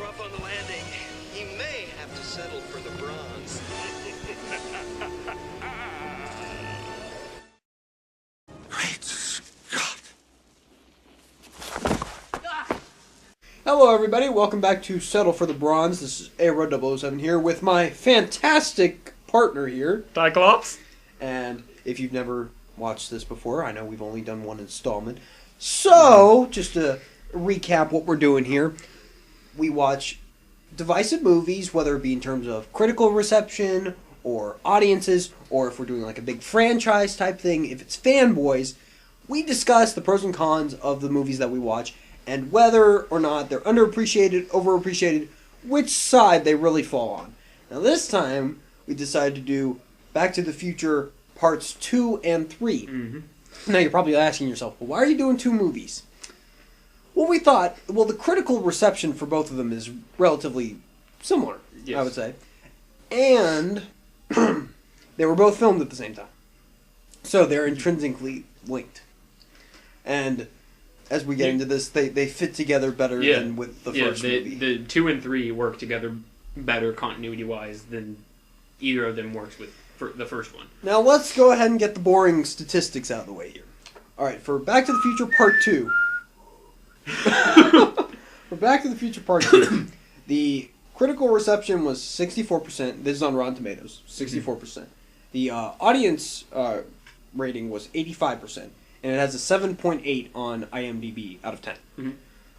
rough on the landing. He may have to settle for the bronze. Great Scott! Hello everybody, welcome back to Settle for the Bronze. This is A-Rod007 here with my fantastic partner here. Cyclops? And if you've never watched this before, I know we've only done one installment. So, just to recap what we're doing here, we watch divisive movies, whether it be in terms of critical reception or audiences, or if we're doing like a big franchise type thing, if it's fanboys, we discuss the pros and cons of the movies that we watch and whether or not they're underappreciated, overappreciated, which side they really fall on. Now this time, we decided to do Back to the Future Parts 2 and 3. Mm-hmm. Now you're probably asking yourself, well, why are you doing two movies? Well, we thought, the critical reception for both of them is relatively similar, yes. I would say. And they were both filmed at the same time. So they're intrinsically linked. And as we get into this, they fit together better than with the first movie. The 2 and 3 work together better continuity-wise than either of them works with the first one. Now let's go ahead and get the boring statistics out of the way here. Alright, for Back to the Future Part 2... for Back to the Future Part 2, the critical reception was 64%. This is on Rotten Tomatoes, 64%. Mm-hmm. The audience rating was 85%. And it has a 7.8 on IMDb out of 10. Mm-hmm.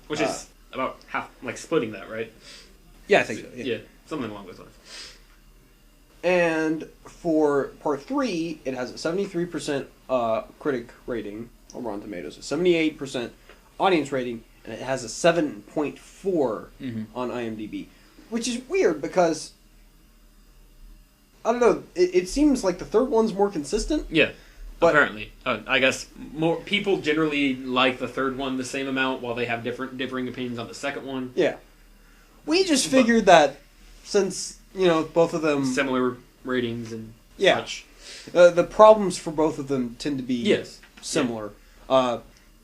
Which is about half, like splitting that, right? Yeah, I think so. Yeah, something along those lines. And for Part 3, it has a 73% critic rating on Rotten Tomatoes, a 78% audience rating, and it has a 7.4 on IMDb. Which is weird because, I don't know, it seems like the third one's more consistent. Yeah. But, apparently. I guess more people generally like the third one the same amount while they have differing opinions on the second one. Yeah. We just figured that since, both of them... Similar ratings and such. The problems for both of them tend to be similar. Yeah.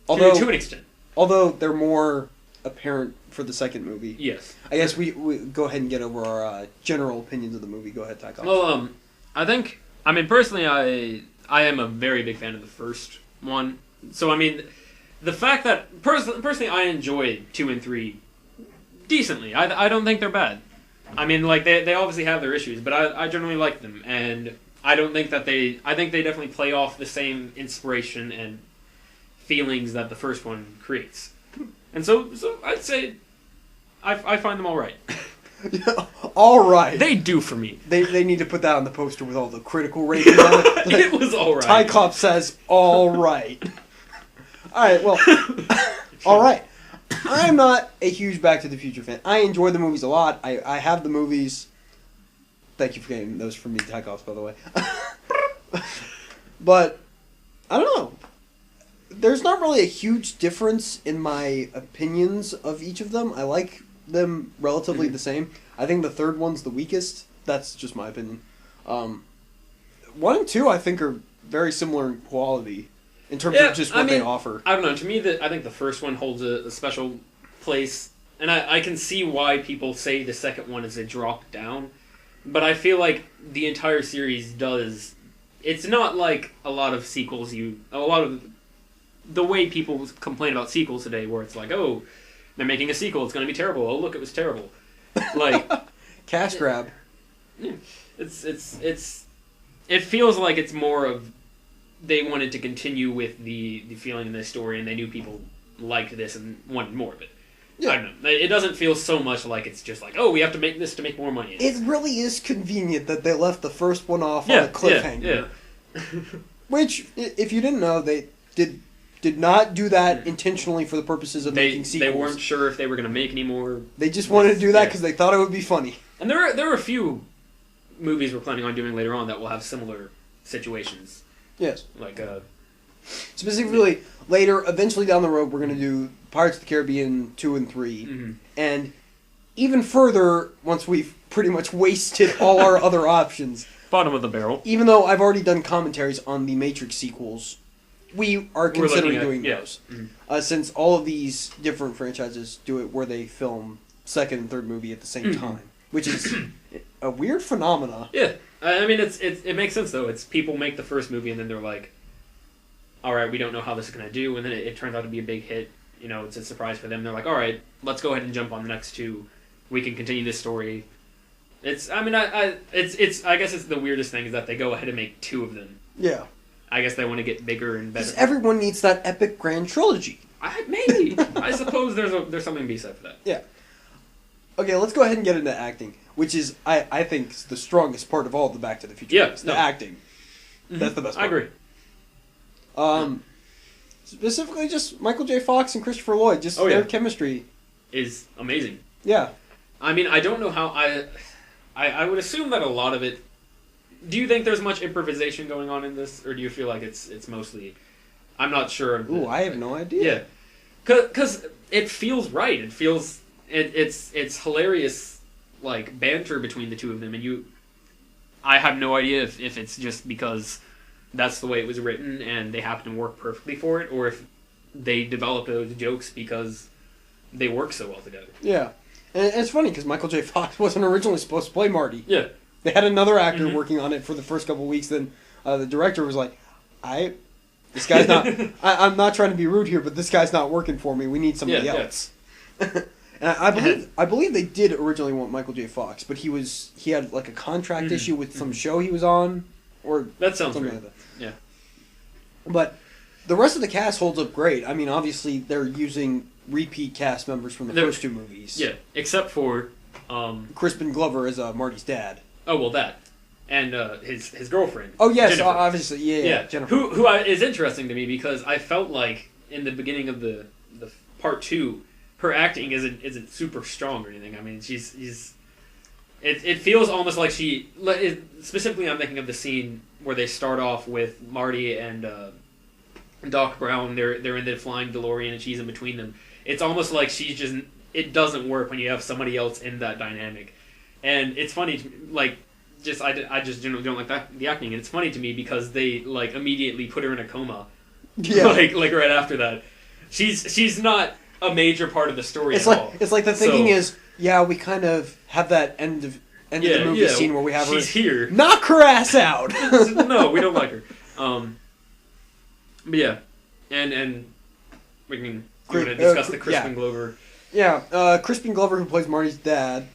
Although, to an extent. Although they're more apparent for the second movie. Yes. I guess we go ahead and get over our general opinions of the movie. Go ahead, Tycho. Well, personally, I am a very big fan of the first one. So, the fact that... Personally, I enjoy 2 and 3 decently. I don't think they're bad. They obviously have their issues, but I generally like them. And I don't think that they... I think they definitely play off the same inspiration and feelings that the first one creates. And so I'd say I find them all right. All right. They do for me. They need to put that on the poster with all the critical ratings on it. It was all right. Tycop says, all right. All right, well, all right. I'm not a huge Back to the Future fan. I enjoy the movies a lot. I have the movies. Thank you for getting those from me, Tycops, by the way. But, I don't know. There's not really a huge difference in my opinions of each of them. I like them relatively the same. I think the third one's the weakest. That's just my opinion. 1 and 2, I think, are very similar in quality in terms of just what they offer. I don't know. To me, I think the first one holds a special place, and I can see why people say the second one is a drop down. But I feel like the entire series does. It's not like a lot of sequels. The way people complain about sequels today, where it's like, oh, they're making a sequel, it's going to be terrible. Oh, look, it was terrible. Like cash grab. Yeah, it feels like it's more of they wanted to continue with the feeling in this story, and they knew people liked this and wanted more of it. Yeah. I don't know. It doesn't feel so much like it's just like, oh, we have to make this to make more money. It really is convenient that they left the first one off on a cliffhanger. Yeah. Which, if you didn't know, they did not do that intentionally for the purposes of making sequels. They weren't sure if they were going to make any more. They just wanted to do that because they thought it would be funny. And there are a few movies we're planning on doing later on that will have similar situations. Yes. Like, specifically, later, eventually down the road, we're going to do Pirates of the Caribbean 2 and 3. Mm-hmm. And even further, once we've pretty much wasted all our other options. Bottom of the barrel. Even though I've already done commentaries on the Matrix sequels, we are considering doing those. Mm-hmm. Since all of these different franchises do it where they film second and third movie at the same time, which is a weird phenomena. Yeah, I mean, it makes sense though. It's people make the first movie and then they're like, all right, we don't know how this is going to do, and then it turns out to be a big hit. You know, it's a surprise for them. They're like, all right, let's go ahead and jump on the next two. We can continue this story. It's, I mean, I guess it's the weirdest thing is that they go ahead and make two of them. Yeah. I guess they want to get bigger and better. Because everyone needs that epic grand trilogy. Maybe. I suppose there's something to be said for that. Yeah. Okay, let's go ahead and get into acting, which is, I think, the strongest part of all the Back to the Future movies. The acting. Mm-hmm. That's the best part. I agree. Specifically just Michael J. Fox and Christopher Lloyd, just their chemistry. Is amazing. Yeah. I mean, I don't know how I would assume that a lot of it... Do you think there's much improvisation going on in this, or do you feel like it's mostly... I'm not sure. Ooh, I have no idea. Yeah. Because it feels right. It feels... It's hilarious, like, banter between the two of them, and I have no idea if it's just because that's the way it was written and they happen to work perfectly for it, or if they developed those jokes because they work so well together. Yeah. And it's funny because Michael J. Fox wasn't originally supposed to play Marty. Yeah. They had another actor working on it for the first couple of weeks. Then the director was like, this guy's not... I'm not trying to be rude here, but this guy's not working for me. We need somebody else. And I believe they did originally want Michael J. Fox, but he had like a contract issue with some show he was on, or that sounds something right. like that. Yeah. But the rest of the cast holds up great. I mean, obviously they're using repeat cast members from the first two movies. Yeah, except for Crispin Glover as Marty's dad. Oh well, that and his girlfriend. Oh yes, Jennifer. obviously, yeah, Jennifer. Who is interesting to me because I felt like in the beginning of the part two, her acting isn't super strong or anything. I mean, it feels almost like specifically I'm thinking of the scene where they start off with Marty and Doc Brown. They're in the flying DeLorean and she's in between them. It's almost like it doesn't work when you have somebody else in that dynamic. And it's funny, like, I just generally don't like the acting, and it's funny to me because they like immediately put her in a coma, like right after that. She's not a major part of the story at all. It's like the thinking is, we kind of have that end of the movie scene where we have she's here, knock her ass out. No, we don't like her. But yeah, and we can discuss the Crispin Glover. Yeah, Crispin Glover, who plays Marty's dad.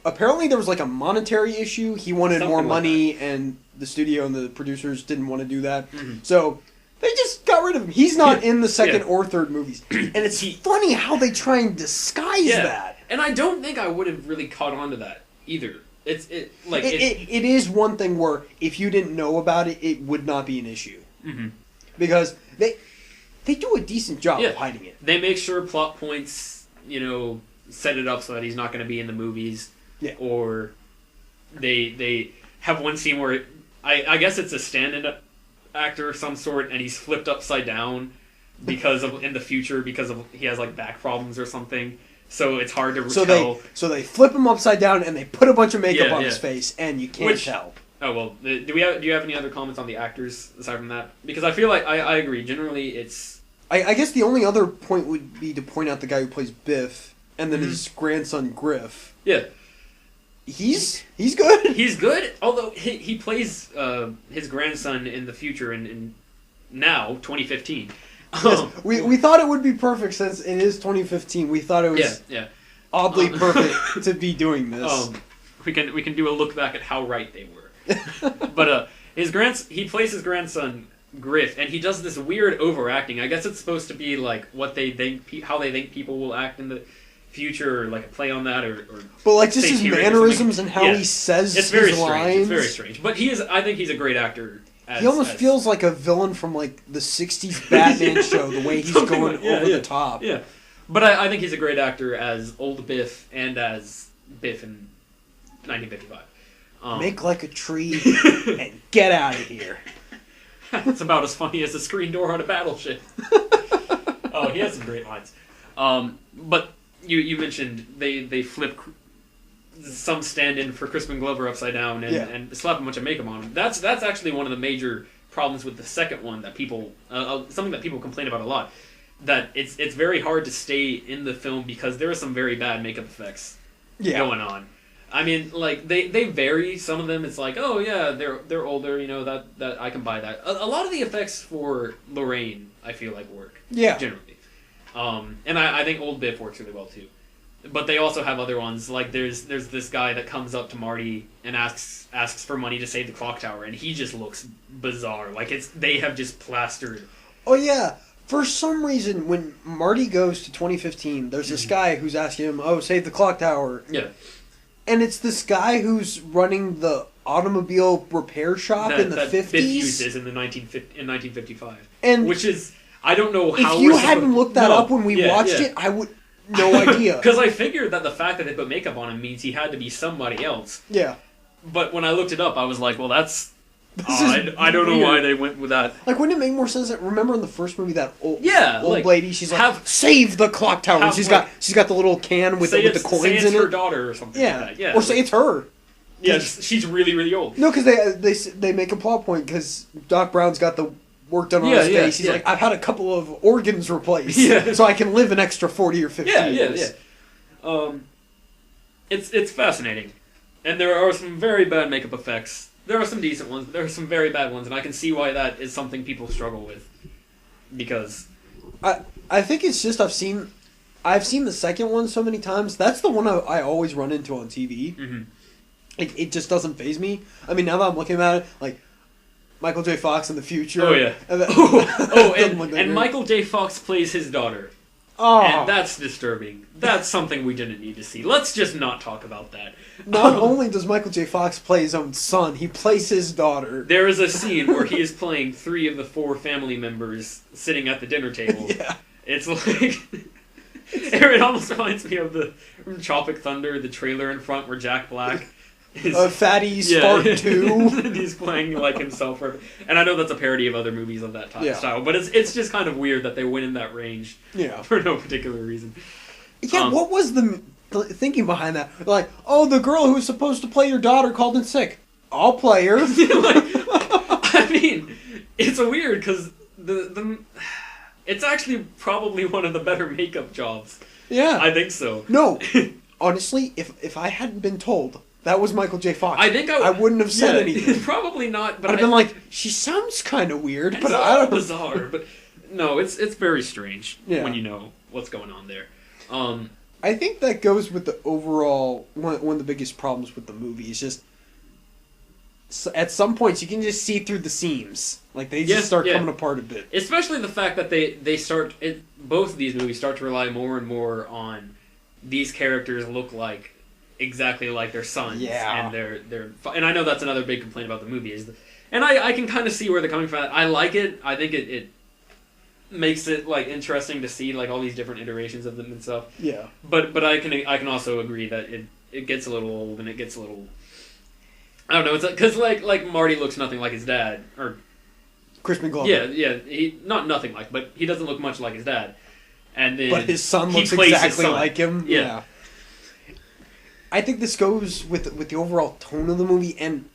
Apparently there was like a monetary issue. He wanted more money, and the studio and the producers didn't want to do that. Mm-hmm. So they just got rid of him. He's not in the second or third movies. And it's funny how they try and disguise that. And I don't think I would have really caught on to that either. It is one thing where if you didn't know about it, it would not be an issue. Mm-hmm. Because they do a decent job of hiding it. They make sure plot points, set it up so that he's not going to be in the movies. Yeah. Or they have one scene where I guess it's a stand-in actor of some sort, and he's flipped upside down in the future because he has like back problems or something. So it's hard to tell. So they flip him upside down and they put a bunch of makeup on his face, and you can't tell. Oh well, do you have any other comments on the actors aside from that? Because I feel like I agree. Generally, it's. I guess the only other point would be to point out the guy who plays Biff, and then his grandson Griff. Yeah. He's good. He's good, although he plays his grandson in the future in now 2015. Yes, we thought it would be perfect since it is 2015. We thought it was oddly perfect to be doing this. We can do a look back at how right they were. But he plays his grandson Griff, and he does this weird overacting. I guess it's supposed to be like what they think, how they think people will act in the future, or like a play on that, or but like just his mannerisms and how he says it's very his strange. lines. It's very strange. But I think he's a great actor. He almost feels like a villain from like the '60s Batman show. The way he's going over the top. Yeah, but I think he's a great actor as old Biff and as Biff in 1955. Make like a tree and get out of here. It's about as funny as a screen door on a battleship. Oh, he has some great lines. But you mentioned they flip some stand-in for Crispin Glover upside down and slap a bunch of makeup on him. That's actually one of the major problems with the second one that something that people complain about a lot. that it's very hard to stay in the film because there are some very bad makeup effects going on. I mean, like they vary. Some of them, it's like, oh yeah, they're older. You know that I can buy that. A lot of the effects for Lorraine, I feel like work. Yeah. Generally, and I think Old Biff works really well too. But they also have other ones. Like there's this guy that comes up to Marty and asks for money to save the clock tower, and he just looks bizarre. Like they have just plastered. Oh yeah. For some reason, when Marty goes to 2015, there's this guy who's asking him, "Oh, save the clock tower." Yeah. And it's this guy who's running the automobile repair shop in the 50s. Biff Hughes is in 1955. And which is, I don't know how. If you hadn't looked that up when we watched it, I would no idea. Because I figured that the fact that they put makeup on him means he had to be somebody else. Yeah. But when I looked it up, I was like, well, that's odd. I don't know why they went with that. Like, wouldn't it make more sense that, remember in the first movie, that old like, lady, she's like, save the clock tower. And she's got the little can with the coins say it's in her it. daughter or something Yeah. like that. Yeah. Or say it's her. Yeah, she's really, really old. No, because they make a plot point because Doc Brown's got the work done on his face. He's like, I've had a couple of organs replaced, so I can live an extra 40 or 50 years. Yeah. It's fascinating, and there are some very bad makeup effects. There are some decent ones. There are some very bad ones, and I can see why that is something people struggle with. Because I think it's just I've seen the second one so many times. That's the one I always run into on TV. Mm-hmm. It just doesn't faze me. I mean, now that I'm looking at it, like Michael J. Fox in the future. Oh yeah. And Michael J. Fox plays his daughter. Oh. And that's disturbing. That's something we didn't need to see. Let's just not talk about that. Not only does Michael J. Fox play his own son, he plays his daughter. There is a scene where he is playing 3 of the 4 family members sitting at the dinner table. Yeah. It's like... it almost reminds me of the from Tropic Thunder, the trailer in front where Jack Black... Fatty's Part 2. He's playing like himself. And I know that's a parody of other movies of that style, but it's just kind of weird that they went in that range for no particular reason. Yeah, what was the thinking behind that? Like, oh, the girl who's supposed to play your daughter called in sick. I'll play her. I mean, it's a weird because it's actually probably one of the better makeup jobs. Yeah. I think so. No, honestly, if I hadn't been told that was Michael J. Fox, I think I wouldn't have said anything. Probably not. But I'd have been like, she sounds kind of weird, but I don't know. Bizarre, but no, it's very strange when you know what's going on there. I think that goes with the overall one of the biggest problems with the movie is just at some points you can just see through the seams, like they just start coming apart a bit. Especially the fact that they start both of these movies start to rely more and more on these characters look like exactly like their sons. Yeah. And and I know that's another big complaint about the movie and I can kind of see where they're coming from. I like it. I think it makes it like interesting to see like all these different iterations of them and stuff. Yeah. But I can also agree that it gets a little old and it gets a little, I don't know, it's because like Marty looks nothing like his dad or Crispin Glover. Yeah, he not nothing like, but he doesn't look much like his dad. And then but his son looks exactly like him. Yeah. I think this goes with the overall tone of the movie, and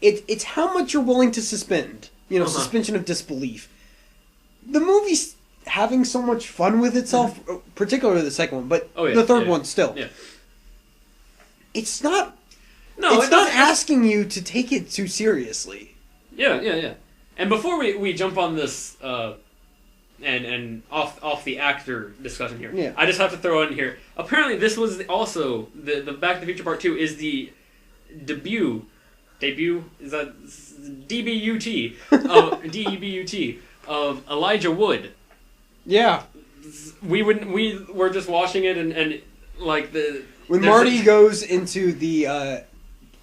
it's how much you're willing to suspend. Suspension of disbelief. The movie's having so much fun with itself, particularly the second one, but the third one still. Yeah. It's not. No, it's not asking you to take it too seriously. Yeah. And before we jump on this and off the actor discussion here, I just have to throw in here. Apparently, this was also the Back to the Future Part 2 is the debut is that DBUT DEBUT of Elijah Wood. Yeah. We were just watching it and like when Marty goes into the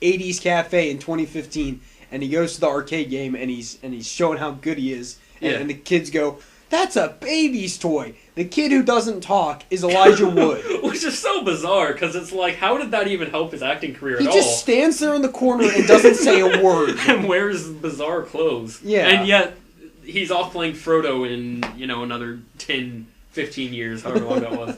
80s cafe in 2015 and he goes to the arcade game and he's showing how good he is and the kids go, "That's a baby's toy." The kid who doesn't talk is Elijah Wood. Which is so bizarre, because it's like, how did that even help his acting career at all? He just stands there in the corner and doesn't say a word. And wears bizarre clothes. Yeah. And yet, he's off playing Frodo in, another 10, 15 years, however long that was.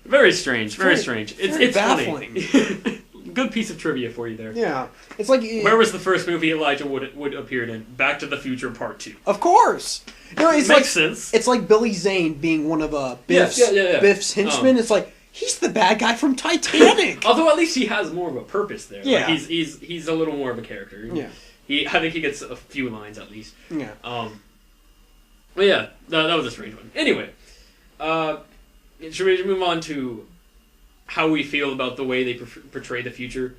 Very strange, very strange. It's baffling. Funny. good piece of trivia for you there. Yeah, it's like Where was the first movie Elijah Wood appeared in? Back to the Future Part 2. Of course. No, it's Makes sense. It's like Billy Zane being one of Biff's Biff's henchmen. It's like he's the bad guy from Titanic. Although at least he has more of a purpose there. Yeah. Like he's a little more of a character. Yeah. I think he gets a few lines at least. Yeah. But yeah, that was a strange one. Anyway, should we move on to how we feel about the way they portray the future?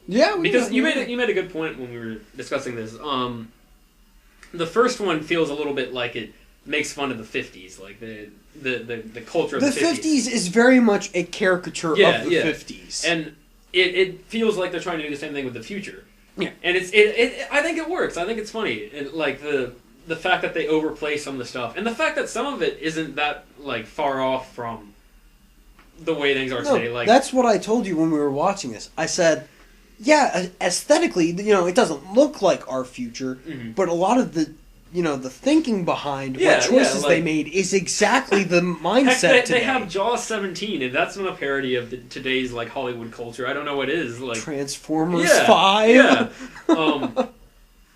Yeah, because you made a good point when we were discussing this. The first one feels a little bit like it makes fun of the 50s, like the culture of the 50s. The 50s is very much a caricature of the 50s, and it feels like they're trying to do the same thing with the future. Yeah, and I think it works. I think it's funny, and like the fact that they overplay some of the stuff, and the fact that some of it isn't that like far off from the way things are today. Like that's what I told you when we were watching this. I said, yeah, aesthetically, it doesn't look like our future, but a lot of the the thinking behind what choices they made is exactly the mindset. Heck, they have Jaws 17, and that's not a parody of today's like Hollywood culture. I don't know what is like Transformers 5. Yeah.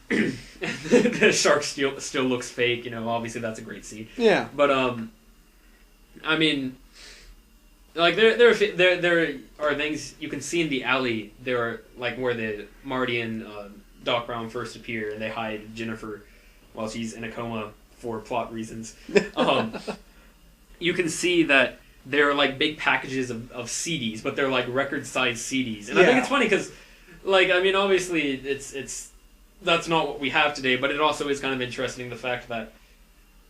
The shark still looks fake. Obviously that's a great scene. Yeah. But I mean, like there are things you can see in the alley. There are like where the Marty and Doc Brown first appear, and they hide Jennifer while she's in a coma for plot reasons. You can see that there are like big packages of CDs, but they're like record-sized CDs, and I think it's funny because, like, I mean, obviously it's that's not what we have today, but it also is kind of interesting the fact that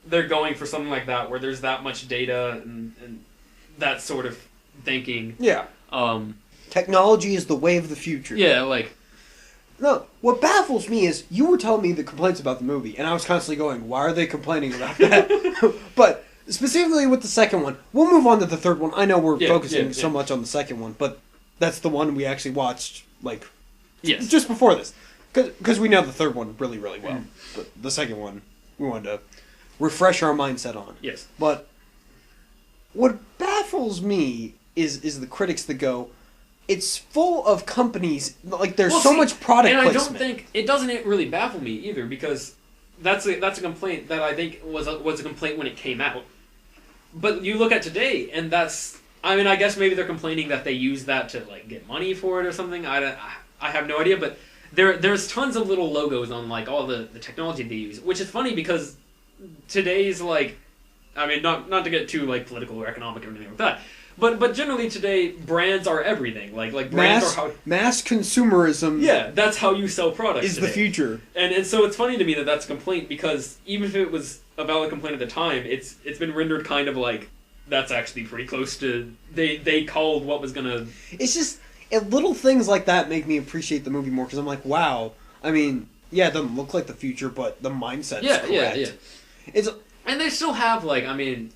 they're going for something like that where there's that much data and that sort of thinking. Yeah. Technology is the way of the future. Yeah, like. No, what baffles me is you were telling me the complaints about the movie, and I was constantly going, why are they complaining about that? But specifically with the second one, we'll move on to the third one. I know we're focusing so much on the second one, but that's the one we actually watched, like, just before this. Because we know the third one really, really well. But the second one, we wanted to refresh our mindset on. Yes. But what baffles me is the critics that go, it's full of companies, like there's much product placement. And I don't think, it doesn't really baffle me either, because that's a complaint that I think was a complaint when it came out. But you look at today, and that's, I mean, I guess maybe they're complaining that they use that to like get money for it or something. I have no idea, but there's tons of little logos on like all the technology they use, which is funny because today's like, I mean, not to get too like political or economic or anything like that, but generally today brands are everything. Like brands are how mass consumerism. Yeah, that's how you sell products. Is today. The future. And so it's funny to me that that's a complaint, because even if it was a valid complaint at the time, it's been rendered kind of like that's actually pretty close to they called what was gonna. It's just. Little things like that make me appreciate the movie more, because I'm like, wow. I mean, yeah, it doesn't look like the future, but the mindset's correct. Yeah. And they still have, like, I mean,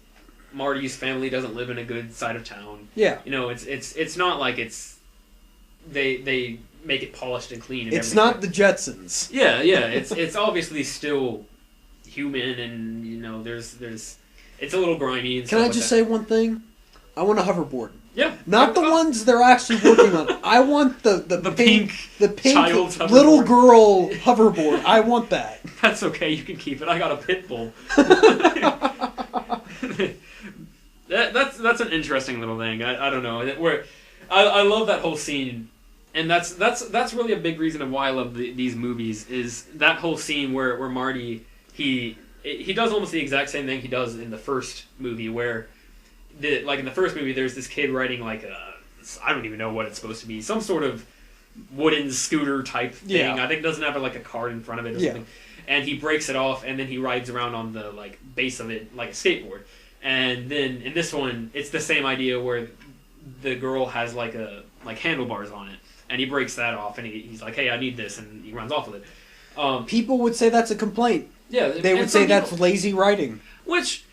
Marty's family doesn't live in a good side of town. Yeah. It's not like it's they make it polished and clean. And it's not the Jetsons. Yeah. It's obviously still human, and there's it's a little grimy. And Can I just say one thing? I want a hoverboard. Yeah. Not the ones they're actually working on. I want the pink child's little girl hoverboard. I want that. That's okay. You can keep it. I got a pit bull. That's an interesting little thing. I don't know. Where I love that whole scene, and that's really a big reason of why I love these movies, is that whole scene where Marty he does almost the exact same thing he does in the first movie, where like in the first movie there's this kid riding like I don't even know what it's supposed to be, some sort of wooden scooter type thing. Yeah. I think it doesn't have like a cart in front of it or something. And he breaks it off, and then he rides around on the like base of it like a skateboard. And then in this one, it's the same idea where the girl has like handlebars on it, and he breaks that off, and he's like, "Hey, I need this," and he runs off with it. People would say that's a complaint. Yeah, they would say that's lazy writing. Which,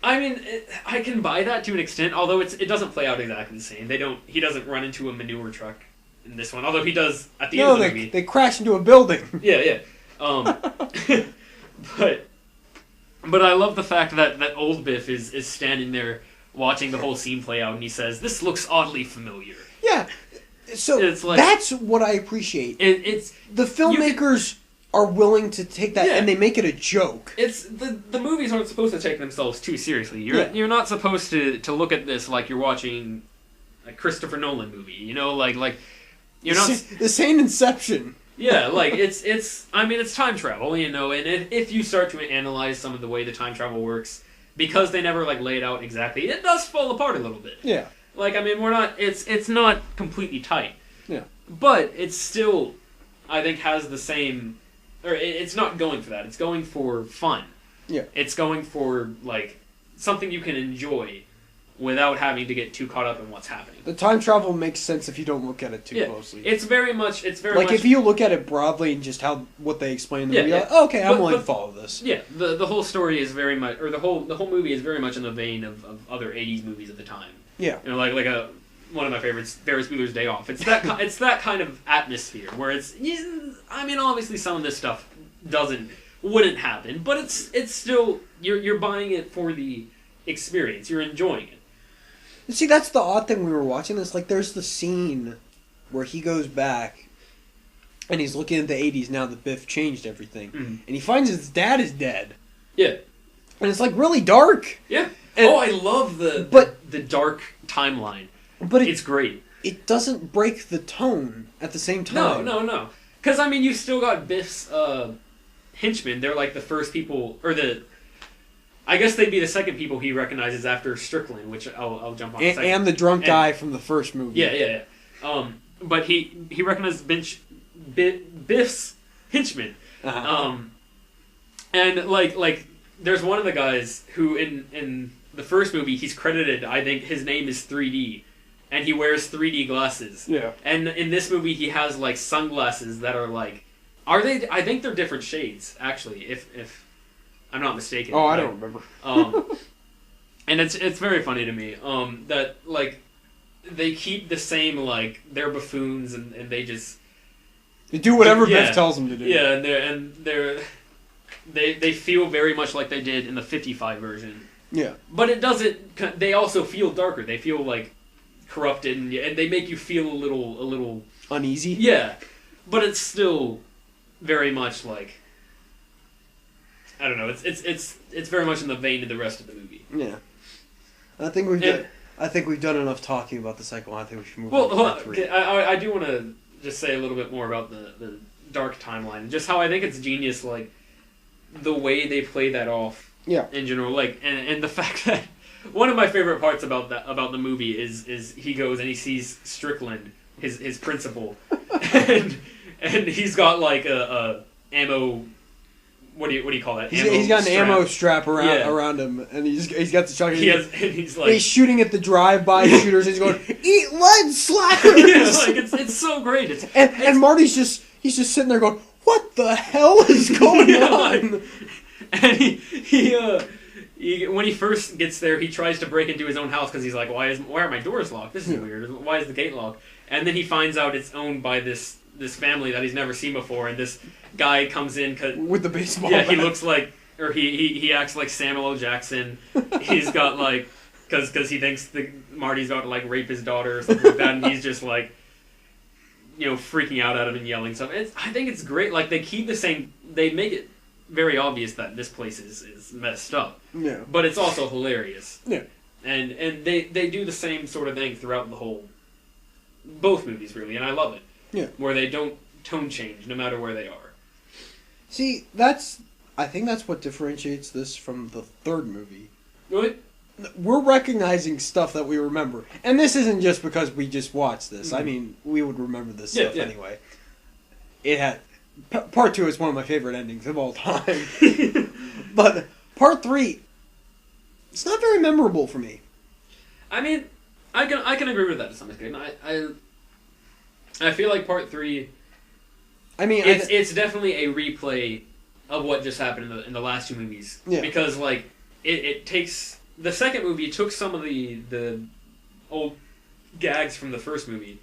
I mean, I can buy that to an extent, although it doesn't play out exactly the same. He doesn't run into a manure truck in this one, although he does at the end of the movie. They crash into a building. Yeah. But I love the fact that old Biff is standing there watching the whole scene play out, and he says, "This looks oddly familiar." Yeah. So it's like, that's what I appreciate. It's the filmmakers are willing to take that and they make it a joke. It's the movies aren't supposed to take themselves too seriously. You're not supposed to look at this like you're watching a Christopher Nolan movie. You know, like you're not. This ain't Inception. Yeah, like it's. I mean, it's time travel. You know, and if you start to analyze some of the way the time travel works, because they never like lay it out exactly, it does fall apart a little bit. Yeah. Like, I mean, we're not. It's not completely tight. Yeah. But it's still, I think, has the same. Or it's not going for that. It's going for fun. Yeah. It's going for, like, something you can enjoy without having to get too caught up in what's happening. The time travel makes sense if you don't look at it too closely. It's very much. Like, if you look at it broadly and just what they explain in the movie, like, okay, I'm willing to follow this. Yeah, the whole story is very much, or the whole movie is very much in the vein of other 80s movies of the time. Yeah. You know, like one of my favorites, Ferris Bueller's Day Off. It's that it's that kind of atmosphere where it's. I mean, obviously some of this stuff wouldn't happen, but it's still you're buying it for the experience. You're enjoying it. See, that's the odd thing we were watching this. Like, there's the scene where he goes back and he's looking at the 80s now that Biff changed everything, and he finds his dad is dead. Yeah. And it's like really dark. Yeah. And, I love the dark timeline. But it's great. It doesn't break the tone at the same time. No. Because, I mean, you've still got Biff's henchmen. They're like the first people, or I guess they'd be the second people he recognizes after Strickland, which I'll jump on in a second. And the drunk guy from the first movie. Yeah. But he recognizes Biff's henchmen. Uh-huh. And, like, there's one of the guys who, in the first movie, he's credited, I think his name is 3D. And he wears 3D glasses. Yeah. And in this movie, he has, like, sunglasses that are, like... Are they... I think they're different shades, actually, if I'm not mistaken. Oh, I don't remember. And it's very funny to me that, like, they keep the same, like, they're buffoons and they just... They do whatever Biff tells them to do. Yeah, they feel very much like they did in the 55 version. Yeah. But it doesn't... They also feel darker. They feel, like... corrupted and they make you feel a little uneasy. Yeah, but it's still very much like I don't know. It's very much in the vein of the rest of the movie. Yeah, I think we've done enough talking about the second one. I think we should move on to part 3. I do want to just say a little bit more about the dark timeline and just how I think it's genius, like the way they play that off. Yeah. In general, like and the fact that. One of my favorite parts about the movie is he goes and he sees Strickland, his principal, and he's got like a ammo. What do you call that? He's got an ammo strap around him, and he's got the shotgun. And he's like shooting at the drive-by shooters. And he's going, "Eat lead, slackers!" Yeah, like it's so great. And Marty's just sitting there going, "What the hell is going on?" Like, and he when he first gets there, he tries to break into his own house because he's like, why are my doors locked? This is weird. Why is the gate locked? And then he finds out it's owned by this family that he's never seen before, and this guy comes in with the baseball bat. He looks like, or he acts like Samuel L. Jackson. He's got like, because he thinks Marty's about to like rape his daughter or something like that, and he's just like, freaking out at him and yelling stuff. I think it's great. Like they keep the same. They make it very obvious that this place is messed up. Yeah. But it's also hilarious. Yeah. And they do the same sort of thing throughout both movies really, and I love it. Yeah. Where they don't tone change no matter where they are. See, I think that's what differentiates this from the third movie. Really? We're recognizing stuff that we remember. And this isn't just because we just watched this. Mm-hmm. I mean, we would remember this stuff anyway. It had Part 2 is one of my favorite endings of all time. But Part 3, it's not very memorable for me. I mean, I can agree with that to some extent. I feel like Part 3... I mean... It's definitely a replay of what just happened in the last two movies. Yeah. Because, like, it takes... The second movie took some of the old gags from the first movie,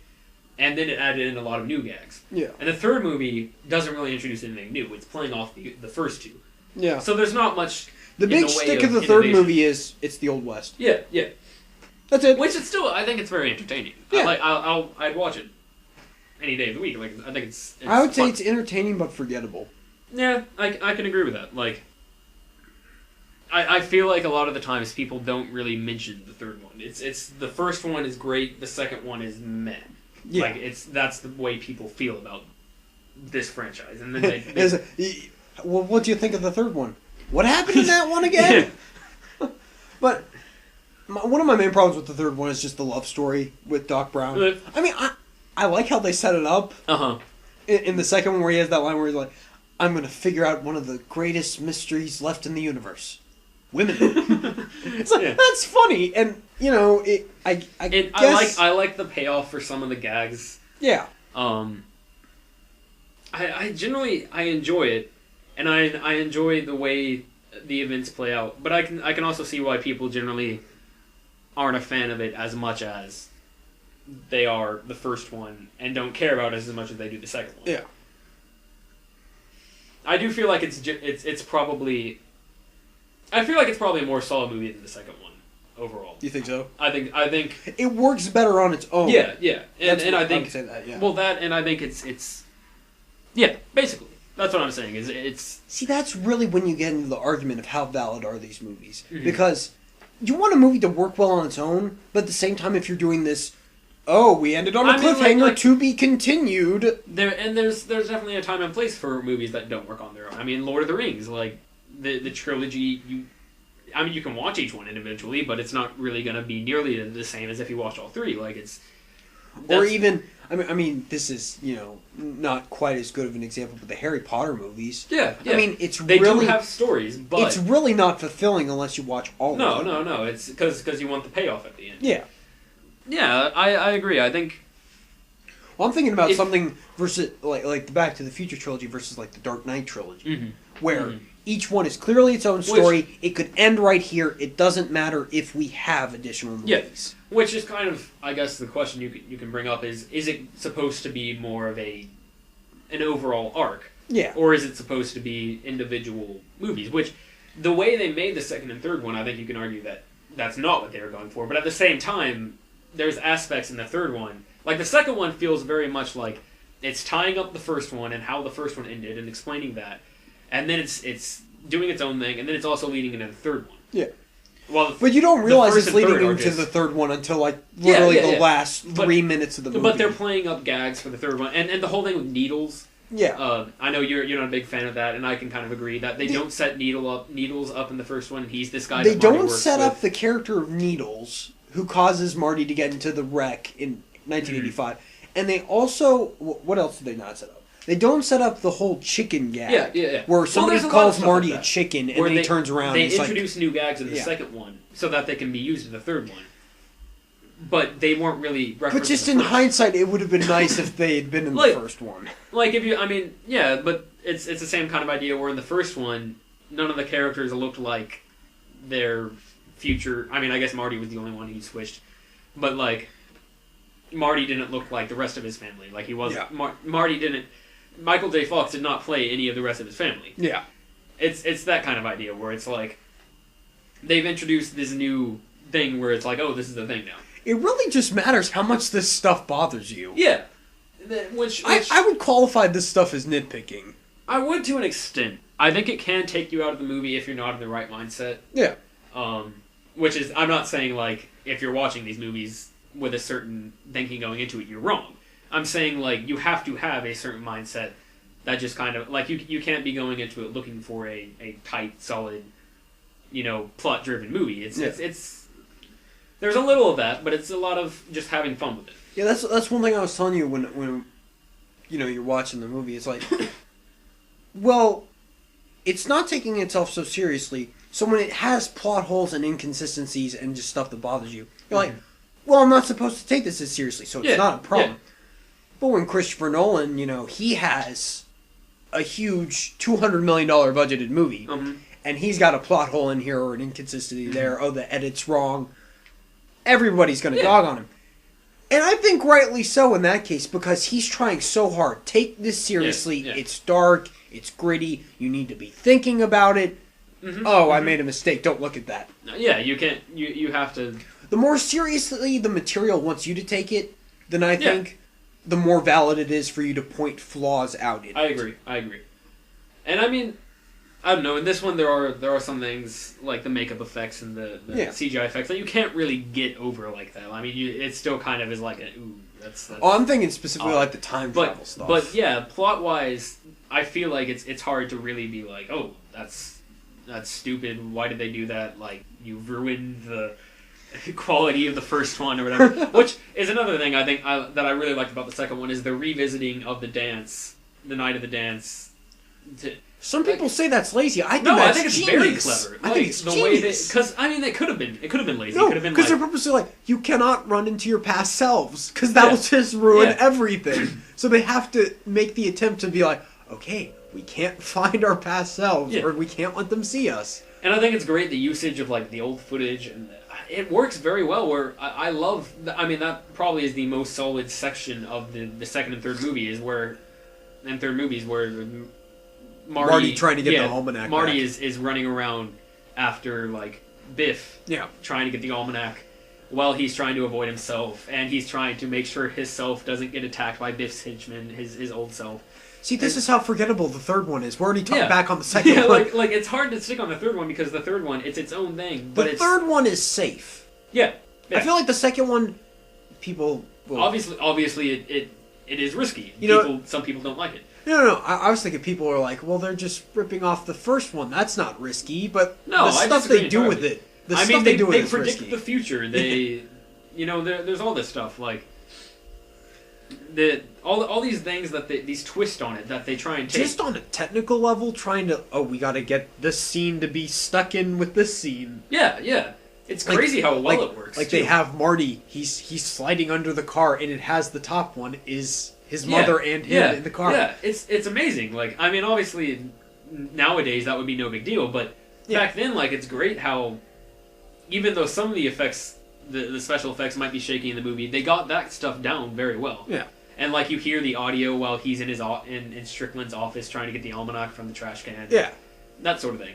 and then it added in a lot of new gags. Yeah. And the third movie doesn't really introduce anything new. It's playing off the first two. Yeah. So there's not much. The big stick of the third movie is it's the Old West. Yeah. That's it. Which is still, I think it's very entertaining. Yeah. I'd watch it. any day of the week. Like, I think it's I would say fun. it's entertaining but forgettable. Yeah, I can agree with that. Like, I feel like a lot of the times people don't really mention the third one. It's the first one is great, the second one is meh. Yeah. Like, that's the way people feel about this franchise. And then they Well, what do you think of the third one? What happened in that one again? But one of my main problems with the third one is just the love story with Doc Brown. I mean, I like how they set it up. Uh-huh. In the second one where he has that line where he's like, I'm going to figure out one of the greatest mysteries left in the universe. Women. It's like, Yeah. That's funny. And, you know, I guess... I like the payoff for some of the gags. Yeah. I generally enjoy it, and I enjoy the way the events play out. But I can also see why people generally aren't a fan of it as much as they are the first one, and don't care about it as much as they do the second one. Yeah. I do feel like it's probably. I feel like it's probably a more solid movie than the second one overall. You think so? I think It works better on its own. yeah, and I think would say that, yeah. well that, and I think it's yeah, basically that's what I'm saying is it's See, that's really when you get into the argument of how valid are these movies. Mhm. Because you want a movie to work well on its own, but at the same time, if you're doing this, oh, we ended on a I mean, cliffhanger like- to be continued. there's definitely a time and place for movies that don't work on their own. I mean, Lord of the Rings, like the trilogy, you can watch each one individually, but it's not really going to be nearly the same as if you watch all three. Like Or even, I mean, this is, you know, not quite as good of an example, but the Harry Potter movies. yeah. I mean, it's they really... do have stories, but It's really not fulfilling unless you watch all of them. no. It's because you want the payoff at the end. Yeah. Yeah, I agree. I think Well, I'm thinking about something versus, like the Back to the Future trilogy versus, like, the Dark Knight trilogy. Where each one is clearly its own story. It could end right here. It doesn't matter if we have additional movies. which is kind of, I guess, the question you can bring up is it supposed to be more of an overall arc? Yeah. Or is it supposed to be individual movies? Which, the way they made the second and third one, I think you can argue that that's not what they were going for. But at the same time, there's aspects in the third one. Like, the second one feels very much like it's tying up the first one and how the first one ended and explaining that. And then it's doing its own thing, and then it's also leading into the third one. Yeah. Well, But you don't realize first it's and leading third are into just- the third one until, like, literally the last But- 3 minutes of the movie. But they're playing up gags for the third one. And the whole thing with needles. Yeah. I know you're not a big fan of that, and I can kind of agree that they don't set Needles up in the first one. He's this guy They that Marty don't works set up with. the character of Needles, who causes Marty to get into the wreck in 1985. And they also... What else did they not set up? They don't set up the whole chicken gag. Yeah. Where somebody there's a lot of calls stuff Marty like a that. chicken, and Where then he turns around They and he's introduce new gags in the Yeah. second one so that they can be used in the third one. But they weren't really referenced. But just the in first. hindsight, it would have been nice if they had been in Like- the first one. Like, if you... I mean, yeah, but it's the same kind of idea where in the first one, none of the characters looked like their future... I mean, I guess Marty was the only one who switched. But, like, Marty didn't look like the rest of his family. Like, he wasn't... Yeah. Marty didn't... Michael J. Fox did not play any of the rest of his family. Yeah. It's that kind of idea where it's like... They've introduced this new thing where it's like, oh, this is the thing now. It really just matters how much this stuff bothers you. Yeah. Which I would qualify this stuff as nitpicking. I would to an extent. I think it can take you out of the movie if you're not in the right mindset. Yeah. Which is, I'm not saying, like, if you're watching these movies with a certain thinking going into it, you're wrong. I'm saying, like, you have to have a certain mindset that just kind of, like, you can't be going into it looking for a tight, solid, you know, plot-driven movie. It's there's a little of that, but it's a lot of just having fun with it. Yeah, that's one thing I was telling you when you know, you're watching the movie. It's like, well, it's not taking itself so seriously. So when it has plot holes and inconsistencies and just stuff that bothers you, you're like, well, I'm not supposed to take this as seriously, so it's not a problem. Yeah. But when Christopher Nolan, you know, he has a huge $200 million budgeted movie, and he's got a plot hole in here or an inconsistency there, oh, the edit's wrong, everybody's going to dog on him. And I think rightly so in that case, because he's trying so hard. Take this seriously. Yeah. It's dark. It's gritty. You need to be thinking about it. I made a mistake. Don't look at that. Yeah, you can't... You have to... The more seriously the material wants you to take it, then I think the more valid it is for you to point flaws out in it. I agree. And I mean, I don't know. In this one, there are some things like the makeup effects and the CGI effects that you can't really get over like that. I mean, it still kind of is like a ooh. That's I'm thinking specifically like the time travel stuff. But yeah, plot wise, I feel like it's hard to really be like, oh, that's stupid. Why did they do that? Like, you've ruined the quality of the first one or whatever. Which is another thing I think that I really liked about the second one is the revisiting of the dance, the night of the dance. Some people say that's lazy. I think it's genius. Very clever. I think it's the genius. Because I mean, it could have been lazy. No, it could have been because they're purposely like, you cannot run into your past selves because that will just ruin everything. So they have to make the attempt to be like, okay, we can't find our past selves, or we can't let them see us. And I think it's great the usage of like the old footage, and it works very well. Where I love, I mean, that probably is the most solid section of the second and third movies where Marty trying to get the almanac. Marty back. is running around after like Biff, trying to get the almanac, while he's trying to avoid himself, and he's trying to make sure his self doesn't get attacked by Biff's henchman, his old self. See, this is how forgettable the third one is. We're already talking back on the second one. like it's hard to stick on the third one because the third one it's its own thing. But the third one is safe. Yeah. I feel like the second one, people will... Obviously it is risky. Some people don't like it. No. I was thinking people are like, well, they're just ripping off the first one. That's not risky, but no, the stuff they do with it. They predict the future. They, there's all this stuff like all these things that these twists on it that they try and take. Just on a technical level, trying to we got to get this scene to be stuck in with this scene. Yeah. It's crazy how well it works. Like they have Marty, he's sliding under the car, and it has the top one is his mother and him in the car. Yeah, it's amazing. Like, I mean, obviously nowadays that would be no big deal, but back then, like, it's great how even though some of the effects, the special effects might be shaky in the movie, they got that stuff down very well. Yeah. And like you hear the audio while he's in his in Strickland's office trying to get the almanac from the trash can. Yeah. That sort of thing.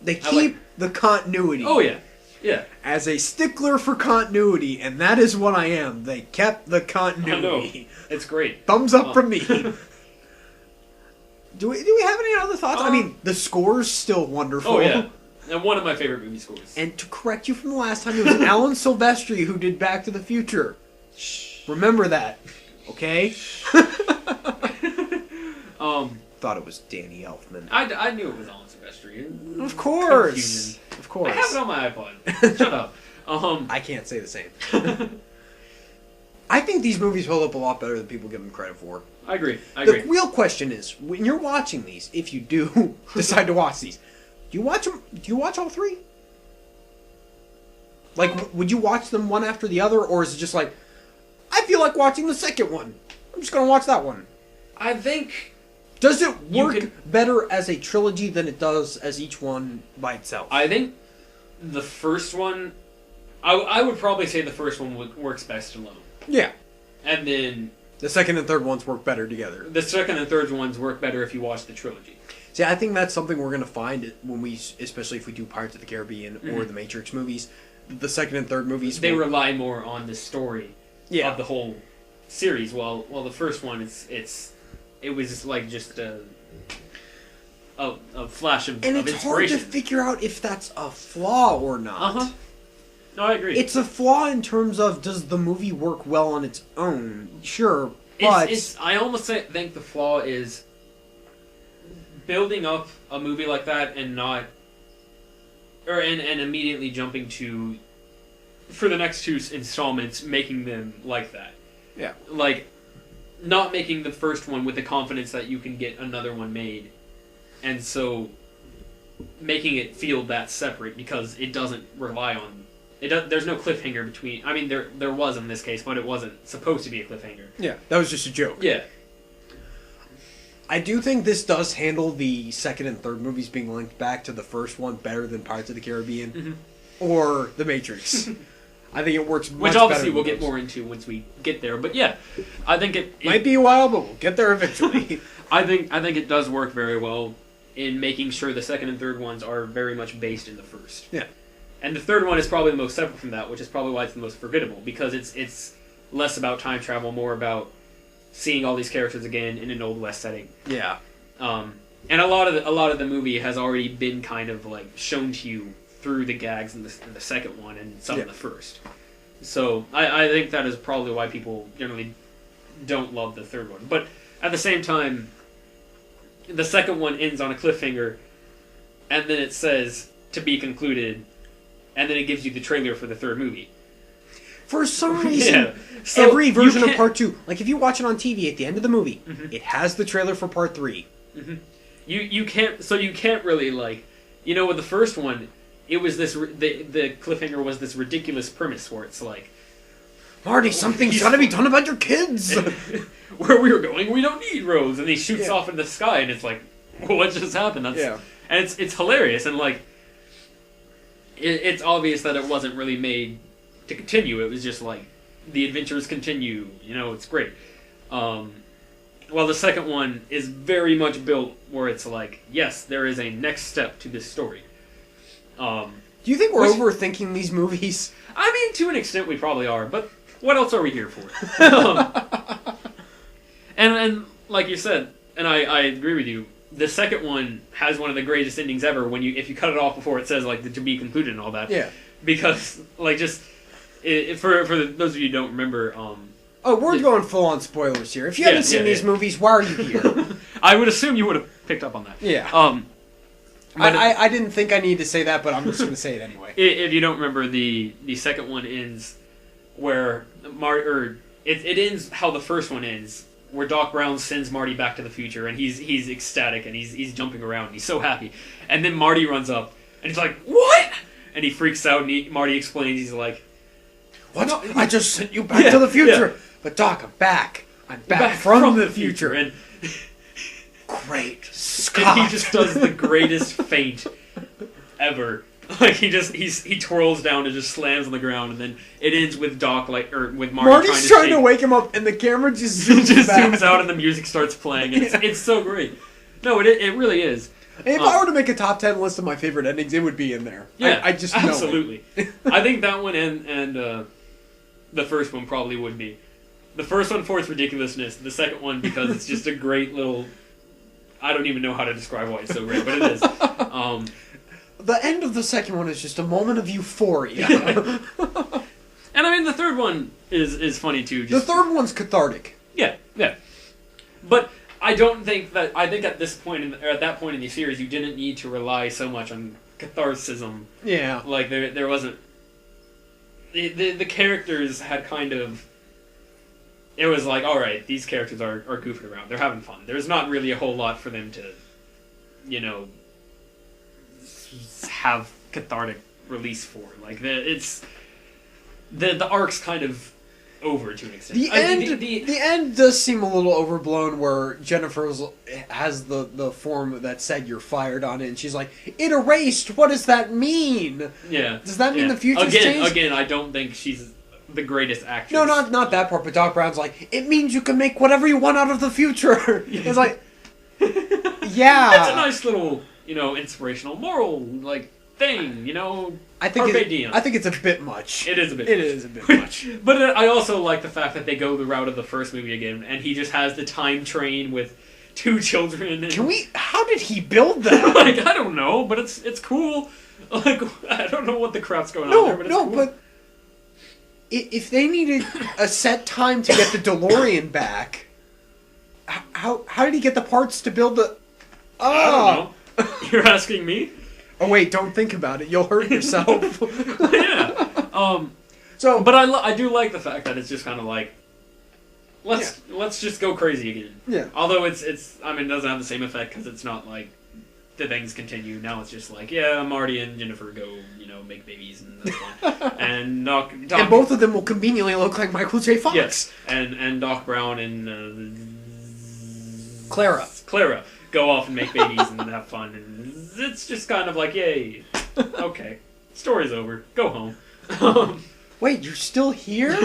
They keep the continuity. Oh yeah. Yeah. As a stickler for continuity, and that is what I am. They kept the continuity. I know. It's great. Thumbs up from me. Do we have any other thoughts? I mean, the score's still wonderful. Oh yeah. And one of my favorite movie scores. And to correct you from the last time, it was Alan Silvestri who did Back to the Future. Shh. Remember that. Okay? Thought it was Danny Elfman. I knew it was Alan Silvestri. Of course. Confusion. Of course. I have it on my iPod. Shut up. I can't say the same. I think these movies hold up a lot better than people give them credit for. I agree. The real question is, when you're watching these, if you do decide to watch these, do you watch them? Do you watch all three? Like, would you watch them one after the other, or is it just like, I feel like watching the second one, I'm just gonna watch that one? I think. Does it work better as a trilogy than it does as each one by itself? I think the first one, I would probably say the first one works best alone. Yeah. And then the second and third ones work better together. The second and third ones work better if you watch the trilogy. See, I think that's something we're going to find when especially if we do Pirates of the Caribbean or the Matrix movies. The second and third movies, they rely more on the story of the whole series. While the first one, it was like just a flash of inspiration. And it's hard to figure out if that's a flaw or not. No, I agree. It's a flaw in terms of, does the movie work well on its own? Sure, but I almost think the flaw is building up a movie like that and not, and immediately jumping to, for the next two installments, making them like that. Yeah. Like, not making the first one with the confidence that you can get another one made, and so making it feel that separate because it doesn't rely on. There's no cliffhanger between. I mean, there was in this case, but it wasn't supposed to be a cliffhanger. Yeah, that was just a joke. Yeah. I do think this does handle the second and third movies being linked back to the first one better than Pirates of the Caribbean or The Matrix. I think it works much better. Which obviously we'll get more into once we get there. But yeah, I think it might be a while, but we'll get there eventually. I think it does work very well in making sure the second and third ones are very much based in the first. Yeah. And the third one is probably the most separate from that, which is probably why it's the most forgettable, because it's less about time travel, more about seeing all these characters again in an Old West setting. Yeah. And a lot of the movie has already been kind of like shown to you through the gags in the second one and some in the first. So I think that is probably why people generally don't love the third one. But at the same time, the second one ends on a cliffhanger, and then it says to be concluded, and then it gives you the trailer for the third movie. For some reason, Yeah. So every version you of part 2, like if you watch it on TV at the end of the movie, it has the trailer for part 3. You can't really, like, you know, with the first one, it was this the cliffhanger was this ridiculous premise where it's like, Marty, something's got to be done about your kids. where we were going, we don't need roads, and he shoots off in the sky, and it's like, well, what just happened? And it's hilarious, and like, it's obvious that it wasn't really made to continue. It was just like, the adventures continue. You know, it's great. Well, the second one is very much built where it's like, yes, there is a next step to this story. Do you think we're overthinking these movies? I mean, to an extent, we probably are, but what else are we here for? And like you said, and I agree with you, the second one has one of the greatest endings ever when if you cut it off before it says, like, the to be concluded and all that. Yeah. Because, like, just, for those of you who don't remember... Oh, we're going full-on spoilers here. If you haven't seen these movies, why are you here? I would assume you would have picked up on that. Yeah. I didn't think I needed to say that, but I'm just going to say it anyway. If you don't remember, the second one ends where it ends how the first one ends, where Doc Brown sends Marty back to the future, and he's ecstatic, and he's jumping around, and he's so happy. And then Marty runs up, and he's like, "What?" And he freaks out, and Marty explains, he's like, "What? No, I just sent you back to the future." Yeah. But Doc, I'm back. I'm back from the future. And great Scott. And he just does the greatest feint ever. Like he twirls down and just slams on the ground, and then it ends with Doc with Marty's trying to wake him up, and the camera just zooms out, and the music starts playing. And it's so great. No, it really is. If I were to make a top 10 list of my favorite endings, it would be in there. Yeah, I just absolutely. I think that one and the first one probably would be. The first one for its ridiculousness. The second one because it's just a great little... I don't even know how to describe why it's so great, but it is. The end of the second one is just a moment of euphoria. And I mean, the third one is funny too. The third one's cathartic. Yeah. But I don't think that... I think at this point, at that point in the series, you didn't need to rely so much on catharticism. Yeah. Like, there wasn't... The characters had kind of... It was like, alright, these characters are goofing around. They're having fun. There's not really a whole lot for them to, you know, have cathartic release for. Like, the arc's kind of over to an extent. The end does seem a little overblown, where Jennifer has the form that said you're fired on it, and she's like, it erased, what does that mean? Yeah. Does that mean the future's changed? Again, I don't think she's the greatest actress. No, not that part, but Doc Brown's like, it means you can make whatever you want out of the future. It's like, yeah. It's a nice little, you know, inspirational moral, like, thing, you know. I think it's a bit much. It is a bit much. It is a bit much. But I also like the fact that they go the route of the first movie again, and he just has the time train with 2 children. And, how did he build that? Like, I don't know, but it's cool. Like, I don't know what the crap's going on there, but it's cool. But if they needed a set time to get the DeLorean back, how did he get the parts to build the... I don't know. You're asking me? Oh wait, don't think about it. You'll hurt yourself. Yeah. But I do like the fact that it's just kind of like, let's just go crazy again. Yeah. Although it doesn't have the same effect because it's not like the things continue. Now it's just like, yeah, Marty and Jennifer go, you know, make babies and that's fun. And Doc and both of them will conveniently look like Michael J. Fox. Yes. And Doc Brown and Clara go off and make babies and have fun, and it's just kind of like, yay, okay, story's over, go home. Wait, you're still here?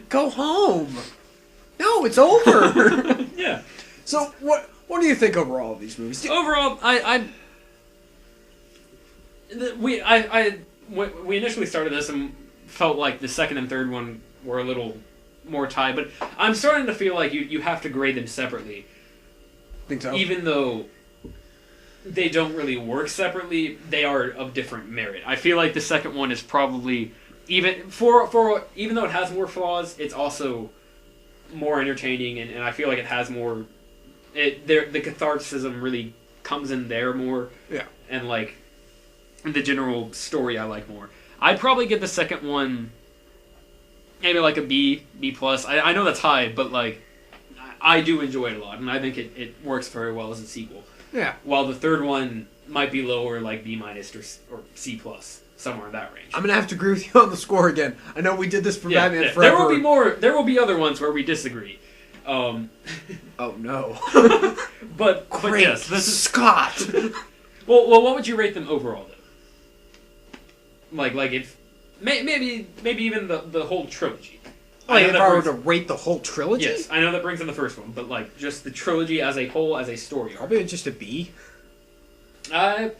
Go home. No, it's over. Yeah. So what do you think overall of these movies? Overall, we initially started this and felt like the second and third one were a little more tied. But I'm starting to feel like you have to grade them separately. Think so? Even though they don't really work separately, they are of different merit. I feel like the second one is probably even even though it has more flaws, it's also more entertaining, and I feel like it has more. The catharticism really comes in there more. Yeah. And like the general story, I like more. I'd probably give the second one maybe like a B plus. I know that's high, but like I do enjoy it a lot, and I think it works very well as a sequel. Yeah. While the third one might be lower, like B minus or C plus, somewhere in that range. I'm gonna have to agree with you on the score again. I know we did this for Batman Forever. There will be more. There will be other ones where we disagree. Oh no. but Great yes, this is Scott. well, what would you rate them overall though? Like if maybe even the whole trilogy. Like if I were to rate the whole trilogy? Yes, I know that brings in the first one, but like just the trilogy as a whole, as a story arc. Probably just a B. I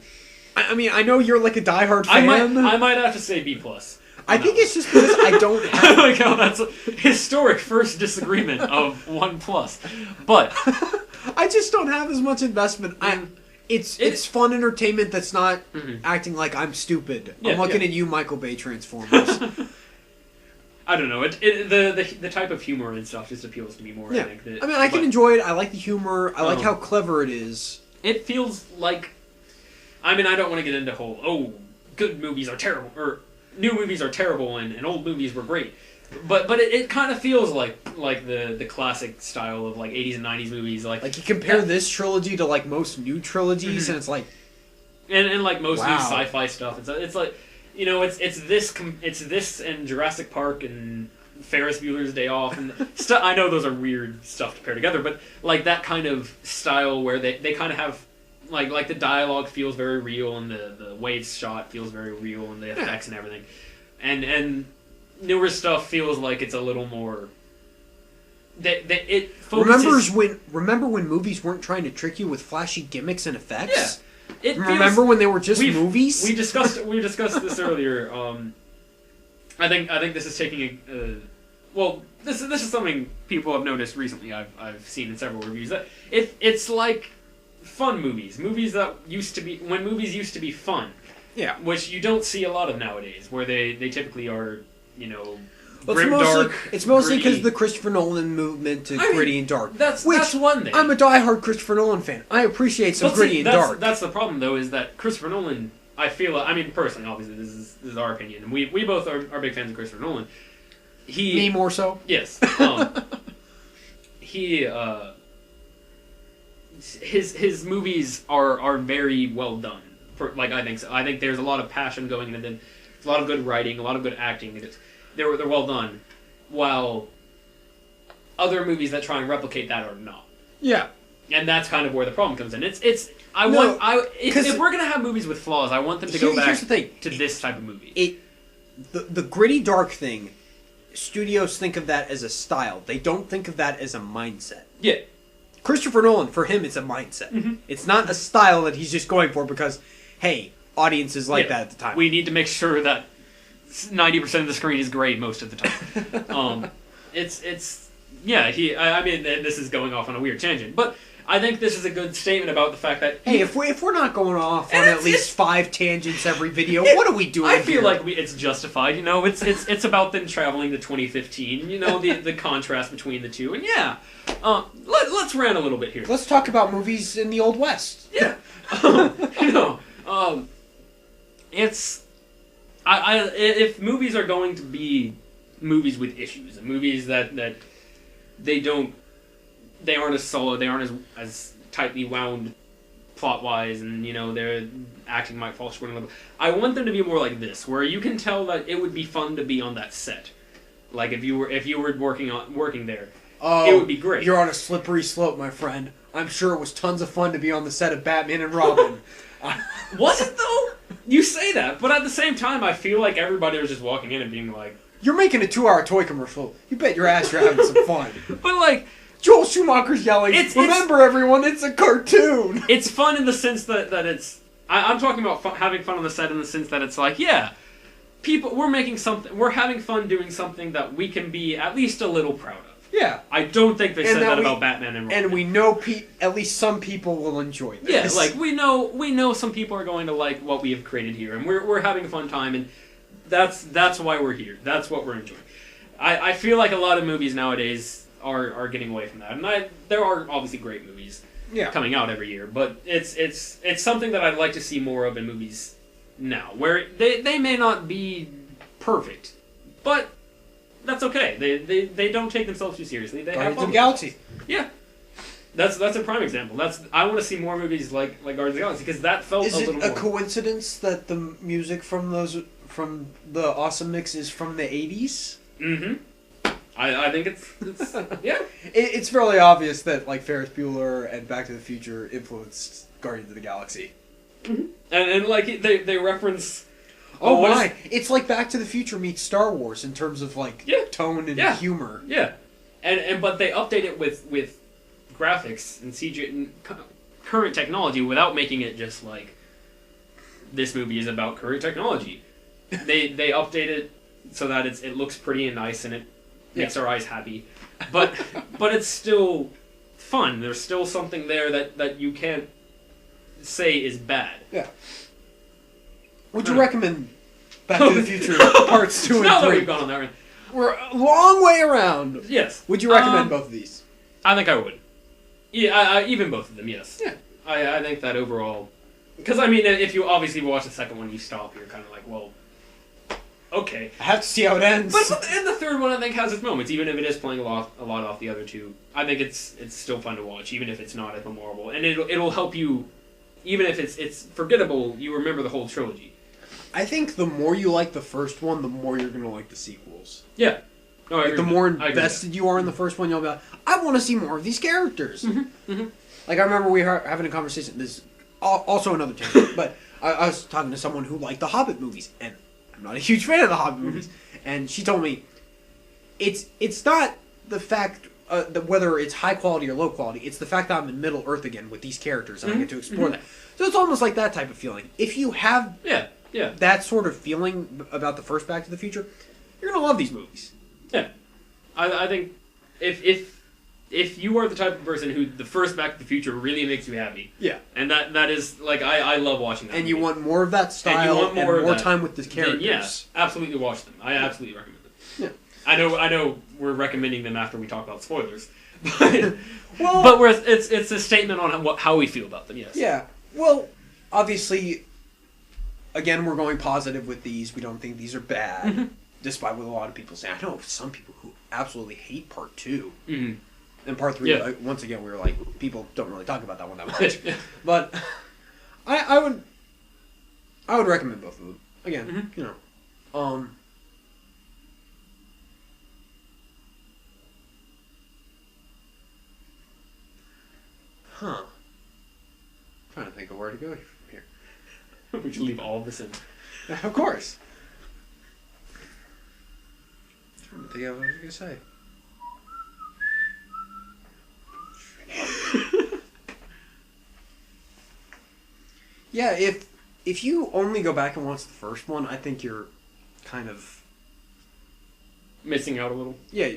mean, I know you're like a diehard fan. I might have to say B plus. I think it's just because I don't have. Like how that's a historic first disagreement of 1+, but I just don't have as much investment. It's fun entertainment that's not acting like I'm stupid. I'm looking at you, Michael Bay Transformers. I don't know. The type of humor and stuff just appeals to me more. Yeah. I think. I can enjoy it. I like the humor. I like how clever it is. It feels like. I mean, I don't want to get into good movies are terrible, or new movies are terrible, and old movies were great. But it kind of feels like the classic style of like 80s and 90s movies. Like you compare this trilogy to like most new trilogies, and it's like. And like most new sci-fi stuff, it's like. You know, it's this and Jurassic Park and Ferris Bueller's Day Off and stuff. I know those are weird stuff to pair together, but like that kind of style where they kind of have like the dialogue feels very real and the way it's shot feels very real and the effects and everything, and newer stuff feels like it's a little more. It focuses. Remember when movies weren't trying to trick you with flashy gimmicks and effects? Yeah. Remember when they were just movies? We discussed this earlier. I think this is taking this is something people have noticed recently. I've seen in several reviews that it's like fun movies that used to be when movies used to be fun. Yeah, which you don't see a lot of nowadays, where they typically are grim, dark. It's mostly because of the Christopher Nolan movement to gritty and dark. That's one thing. I'm a diehard Christopher Nolan fan. I appreciate some gritty and dark. That's the problem, though, is that Christopher Nolan. I feel. I mean, personally, obviously, this is our opinion, and we both are big fans of Christopher Nolan. Me more so. Yes. His movies are very well done. I think so. I think there's a lot of passion going into them. There's a lot of good writing, a lot of good acting. They're well done, while other movies that try and replicate that are not. Yeah, and that's kind of where the problem comes in. If we're gonna have movies with flaws, I want them to go back to this type of movie. The gritty dark thing, studios think of that as a style. They don't think of that as a mindset. Yeah, Christopher Nolan, for him, it's a mindset. Mm-hmm. It's not a style that he's just going for because, hey, audiences like that at the time. We need to make sure that 90% of the screen is gray most of the time. I mean, this is going off on a weird tangent, but I think this is a good statement about the fact that if we're not going off on at least 5 tangents every video, what are we doing? I feel like it's justified. It's about them traveling to 2015. The contrast between the two, and let's rant a little bit here. Let's talk about movies in the Old West. Yeah, it's. If movies are going to be movies with issues, and movies that they aren't as solid, they aren't as tightly wound plot wise, and their acting might fall short a little. I want them to be more like this, where you can tell that it would be fun to be on that set. Like if you were working there, it would be great. You're on a slippery slope, my friend. I'm sure it was tons of fun to be on the set of Batman and Robin. Was it though? You say that, but at the same time, I feel like everybody was just walking in and being like, "You're making a 2-hour toy commercial. You bet your ass you're having some fun." But like, Joel Schumacher's yelling, "Remember, everyone, it's a cartoon." It's fun in the sense that it's. I'm talking about having fun on the set in the sense that it's like, we're making something, we're having fun doing something that we can be at least a little proud of. Yeah. I don't think they And said that that about Batman and Robin. And we know at least some people will enjoy this. Yeah, like we know some people are going to like what we have created here, and we're having a fun time, and that's why we're here. That's what we're enjoying. I feel like a lot of movies nowadays are getting away from that, and there are obviously great movies coming out every year, but it's something that I'd like to see more of in movies now, where they may not be perfect, but that's okay. They don't take themselves too seriously. They Guardians have fun of the Galaxy. Yeah. That's a prime example. I want to see more movies like Guardians of the Galaxy, because that felt Is a it little a more. coincidence that the music from the Awesome Mix is from the 80s? Mm-hmm. I think it's yeah. It's fairly obvious that like Ferris Bueller and Back to the Future influenced Guardians of the Galaxy. Mm-hmm. And like they reference. Oh my! It's like Back to the Future meets Star Wars in terms of like Yeah. tone and Yeah. humor. Yeah, but they update it with graphics and CG and current technology without making it just like this movie is about current technology. They update it so that it looks pretty and nice, and it makes our eyes happy, but it's still fun. There's still something there that you can't say is bad. Yeah. Would you recommend Back to the Future Parts 2 Now and that 3? we've gone on that, We're a long way around. yes. Would you recommend both of these? I think I would. Yeah, even both of them. Yes. Yeah. I think that overall, because I mean, if you obviously watch the second one, you stop. You're kind of like, well, okay. I have to see how it ends. But and the third one, I think, has its moments. Even if it is playing a lot off the other two, I think it's still fun to watch, even if it's not as memorable. And it'll help you, even if it's forgettable. You remember the whole trilogy. I think the more you like the first one, the more you're gonna like the sequels. Yeah. No, I Like, agree the with more that. I agree with invested you are in the first one, you'll be like, I want to see more of these characters. Mm-hmm. Like, I remember we were having a conversation, this is also another tangent, but I was talking to someone who liked the Hobbit movies, and I'm not a huge fan of the Hobbit movies, and she told me, it's not the fact that whether it's high quality or low quality, it's the fact that I'm in Middle Earth again with these characters, and I get to explore that. So it's almost like that type of feeling. If you have that sort of feeling about the first Back to the Future, you're going to love these movies. Yeah. I think if you are the type of person who the first Back to the Future really makes you happy, and that is like I love watching that. And movie. you want more of that style and more time with the characters. Then, yeah, absolutely watch them. I absolutely recommend them. Yeah. I know we're recommending them after we talk about spoilers, but it's a statement on how we feel about them. Yes. Yeah. Well, obviously, again, we're going positive with these. We don't think these are bad, despite what a lot of people say. I know some people who absolutely hate Part 2. Mm-hmm. And Part 3, like, once again, we were like, people don't really talk about that one that much. But I would recommend both of them. Again, you know. Trying to think of where to go from here. We should leave all of this in. Of course. I'm trying to think of what I was going to say. Yeah, if you only go back and watch the first one, I think you're kind of missing out a little. Yeah,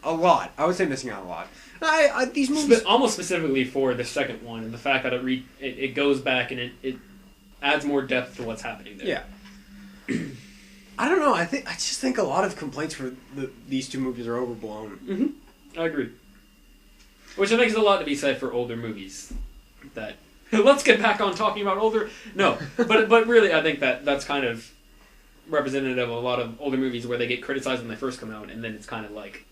a lot. I would say missing out a lot. These movies almost specifically for the second one, and the fact that it goes back and it adds more depth to what's happening there. Yeah. I don't know. I just think a lot of complaints for these two movies are overblown. Mm-hmm. I agree. Which I think is a lot to be said for older movies. That let's get back on talking about older. No, but really, I think that's kind of representative of a lot of older movies where they get criticized when they first come out, and then it's kind of like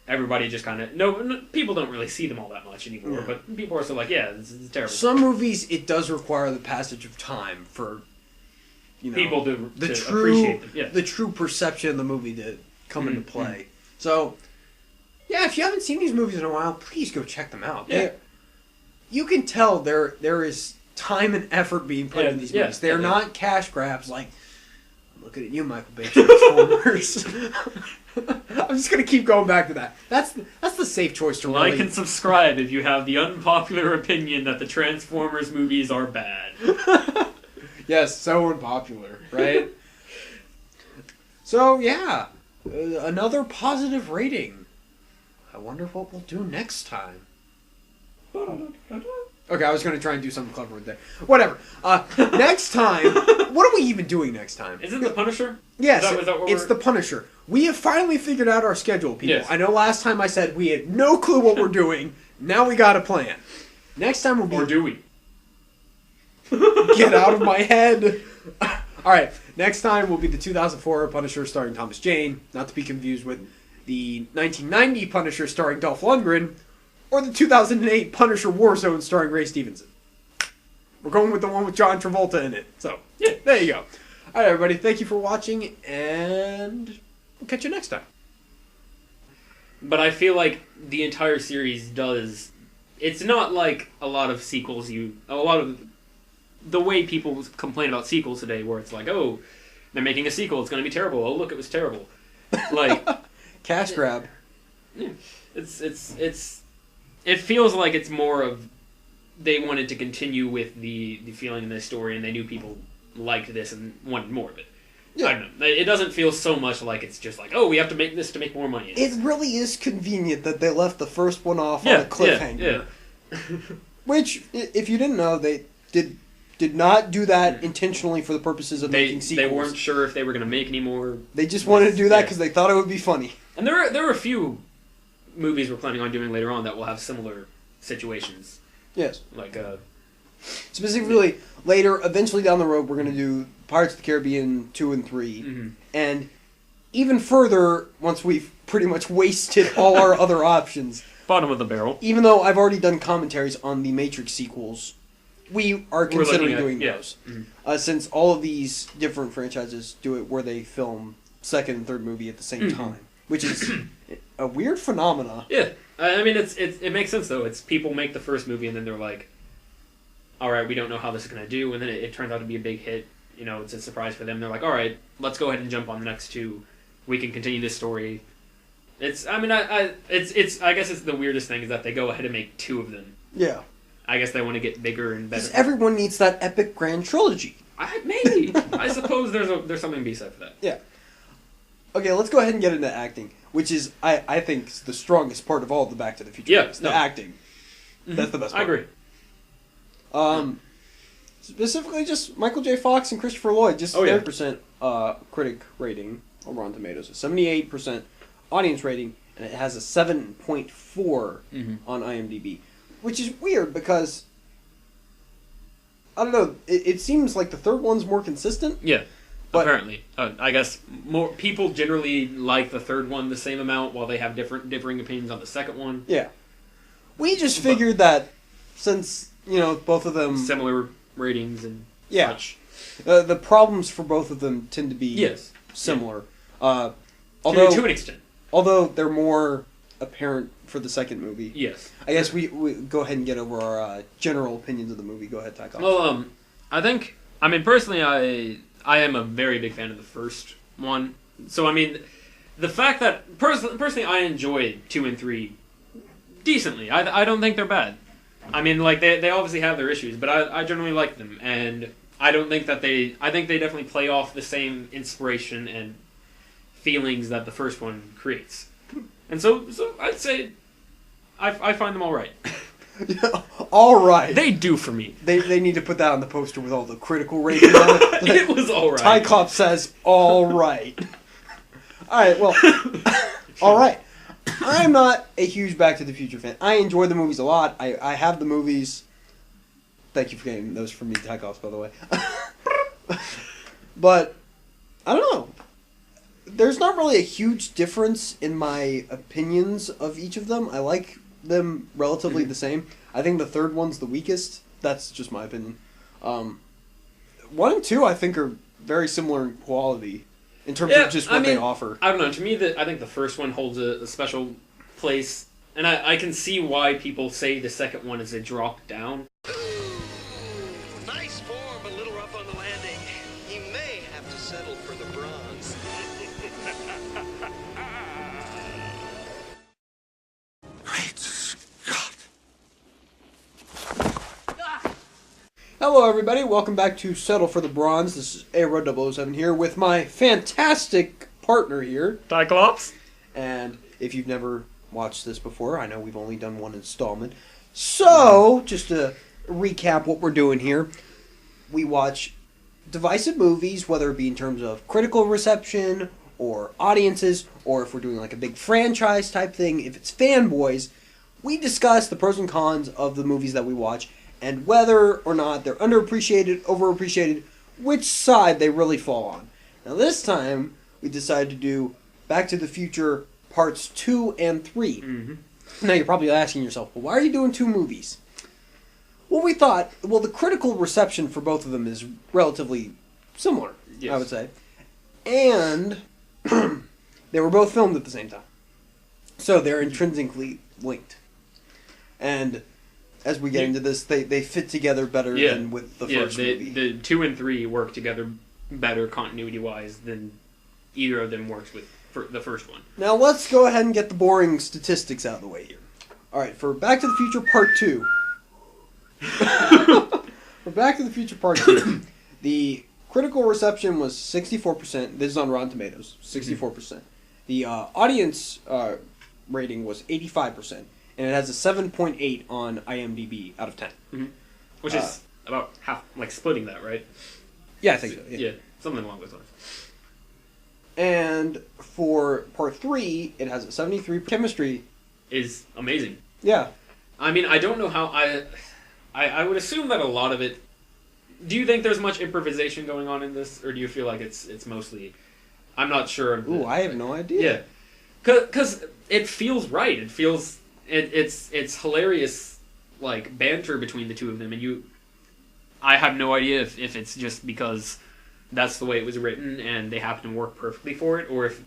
everybody just kind of no people don't really see them all that much anymore. Yeah. But people are still like, yeah, this is terrible. Some movies it does require the passage of time for people to true appreciate them. Yeah. The true perception of the movie to come into play. So. Yeah, if you haven't seen these movies in a while, please go check them out. Yeah. You can tell there is time and effort being put in these movies. They're not cash grabs like, I'm looking at you, Michael Bay, Transformers. I'm just going to keep going back to that. That's the safe choice to like and subscribe if you have the unpopular opinion that the Transformers movies are bad. Yes, so unpopular, right? So, yeah. Another positive rating. I wonder what we'll do next time. Okay, I was going to try and do something clever with that. Whatever. Next time, what are we even doing next time? Isn't The Punisher? Yes, Is that what it's The Punisher. We have finally figured out our schedule, people. Yes. I know last time I said we had no clue what we're doing. Now we got a plan. Next time will be... Or do we? Get out of my head. Alright, next time will be the 2004 Punisher starring Thomas Jane, not to be confused with the 1990 Punisher starring Dolph Lundgren, or the 2008 Punisher Warzone starring Ray Stevenson. We're going with the one with John Travolta in it. So, yeah, there you go. Alright, everybody, thank you for watching, and we'll catch you next time. But I feel like the entire series does... It's not like a lot of sequels a lot of the way people complain about sequels today, where it's like, oh, they're making a sequel, it's going to be terrible. Oh, look, it was terrible. Like... Cash grab. Yeah. It feels like it's more of they wanted to continue with the feeling in this story, and they knew people liked this and wanted more of it. Yeah. I don't know. It doesn't feel so much like it's just like, oh, we have to make this to make more money. It really is convenient that they left the first one off on a cliffhanger. Yeah. Which, if you didn't know, they did not do that intentionally for the purposes of making sequels. They weren't sure if they were going to make any more. They just wanted to do that because they thought it would be funny. And there are a few movies we're planning on doing later on that will have similar situations. Yes. Like, specifically, later, eventually down the road, we're going to do Pirates of the Caribbean 2 and 3. Mm-hmm. And even further, once we've pretty much wasted all our other options. Bottom of the barrel. Even though I've already done commentaries on the Matrix sequels, we are considering doing those. Mm-hmm. Since all of these different franchises do it where they film second and third movie at the same time. Which is a weird phenomena. Yeah. I mean, it makes sense, though. It's people make the first movie, and then they're like, all right, we don't know how this is going to do, and then it turns out to be a big hit. You know, it's a surprise for them. They're like, all right, let's go ahead and jump on the next two. We can continue this story. I guess it's the weirdest thing is that they go ahead and make two of them. Yeah. I guess they want to get bigger and better. Because everyone needs that epic grand trilogy. Maybe. I suppose there's something to be said for that. Yeah. Okay, let's go ahead and get into acting, which is, I think, the strongest part of all of the Back to the Future movies. The acting. Mm-hmm. That's the best part. I agree. Specifically just Michael J. Fox and Christopher Lloyd, just 30% critic rating on Rotten Tomatoes, a 78% audience rating, and it has a 7.4 on IMDb. Which is weird because, I don't know, it seems like the third one's more consistent. Yeah. But, apparently. I guess more people generally like the third one the same amount while they have differing opinions on the second one. Yeah. We just figured that since, both of them... Similar ratings and such. The problems for both of them tend to be similar. Yeah. Although to an extent. Although they're more apparent for the second movie. Yes. I guess we go ahead and get over our general opinions of the movie. Go ahead, Tycho. Well, personally, I am a very big fan of the first one. So, the fact that... Personally, I enjoy 2 and 3 decently. I don't think they're bad. They obviously have their issues, but I generally like them. And I don't think that I think they definitely play off the same inspiration and feelings that the first one creates. And so I'd say I find them all right. All right. They do for me. They need to put that on the poster with all the critical ratings on it. Like, it was all right. Tycop says, all right. All right, well, all right. I'm not a huge Back to the Future fan. I enjoy the movies a lot. I have the movies. Thank you for getting those from me, Tycops, by the way. But, I don't know. There's not really a huge difference in my opinions of each of them. I like them relatively the same. I think the third one's the weakest. That's just my opinion. 1 and 2, I think, are very similar in quality in terms of just what they offer. I don't know. To me, I think the first one holds a special place, and I can see why people say the second one is a drop down. Nice form, but a little rough on the landing. He may have to settle for the bronze. Great Scott. Hello, everybody. Welcome back to Settle for the Bronze. This is A-Rod 007 here with my fantastic partner here. Cyclops. And if you've never watched this before, I know we've only done one installment. So, just to recap what we're doing here, we watch divisive movies, whether it be in terms of critical reception or audiences, or if we're doing like a big franchise type thing, if it's fanboys, we discuss the pros and cons of the movies that we watch and whether or not they're underappreciated, overappreciated, which side they really fall on. Now this time, we decided to do Back to the Future Parts 2 and 3. Now you're probably asking yourself, well, why are you doing 2 movies? Well, we thought, the critical reception for both of them is relatively similar, Yes. I would say. And they were both filmed at the same time. So they're intrinsically linked. And as we get into this, they fit together better than with the first movie. The 2 and 3 work together better continuity-wise than either of them works with the first one. Now let's go ahead and get the boring statistics out of the way here. Alright, for Back to the Future Part 2... for Back to the Future Part 2, the critical reception was 64%. This is on Rotten Tomatoes, 64%. The audience rating was 85%. And it has a 7.8 on IMDb out of 10. Which is about half, like splitting that, right? Yeah, I think so. Yeah, something along those lines. And for Part 3, it has a 73. Chemistry is amazing. Yeah. I mean, I don't know how I would assume that a lot of it. Do you think there's much improvisation going on in this, or do you feel like it's mostly? I'm not sure. Ooh, I have no idea. Yeah, because it feels right. It feels it's hilarious, like banter between the two of them, and I have no idea if it's just because that's the way it was written and they happen to work perfectly for it, or if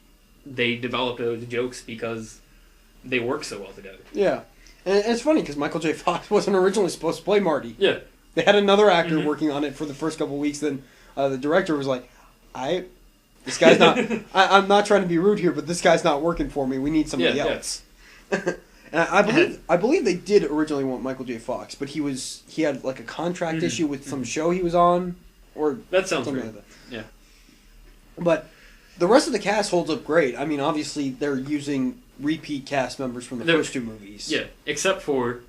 they developed those jokes because they work so well together. Yeah. And it's funny because Michael J. Fox wasn't originally supposed to play Marty. Yeah. They had another actor working on it for the first couple of weeks. Then the director was like, this guy's not... I'm not trying to be rude here, but this guy's not working for me. We need somebody else. And I believe they did originally want Michael J. Fox, but he had like a contract issue with some show he was on, or that sounds something right. like that. Yeah. But the rest of the cast holds up great. I mean, obviously they're using repeat cast members from the first 2 movies. Yeah, except for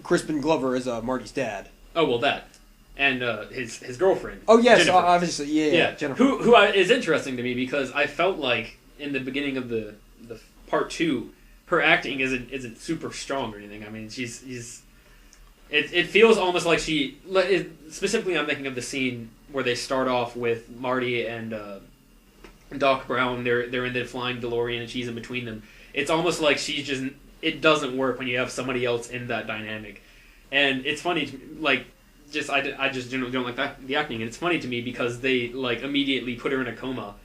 Crispin Glover as Marty's dad. Oh well, that and his girlfriend. Oh yes, Jennifer. obviously, yeah, Jennifer. Who is interesting to me because I felt like in the beginning of the Part 2, her acting isn't super strong or anything. I mean, it feels almost like she. Specifically, I'm thinking of the scene where they start off with Marty and Doc Brown. They're in the flying DeLorean and she's in between them. It's almost like she's just. It doesn't work when you have somebody else in that dynamic, and it's funny. Like, I just don't like the acting, and it's funny to me because they like immediately put her in a coma.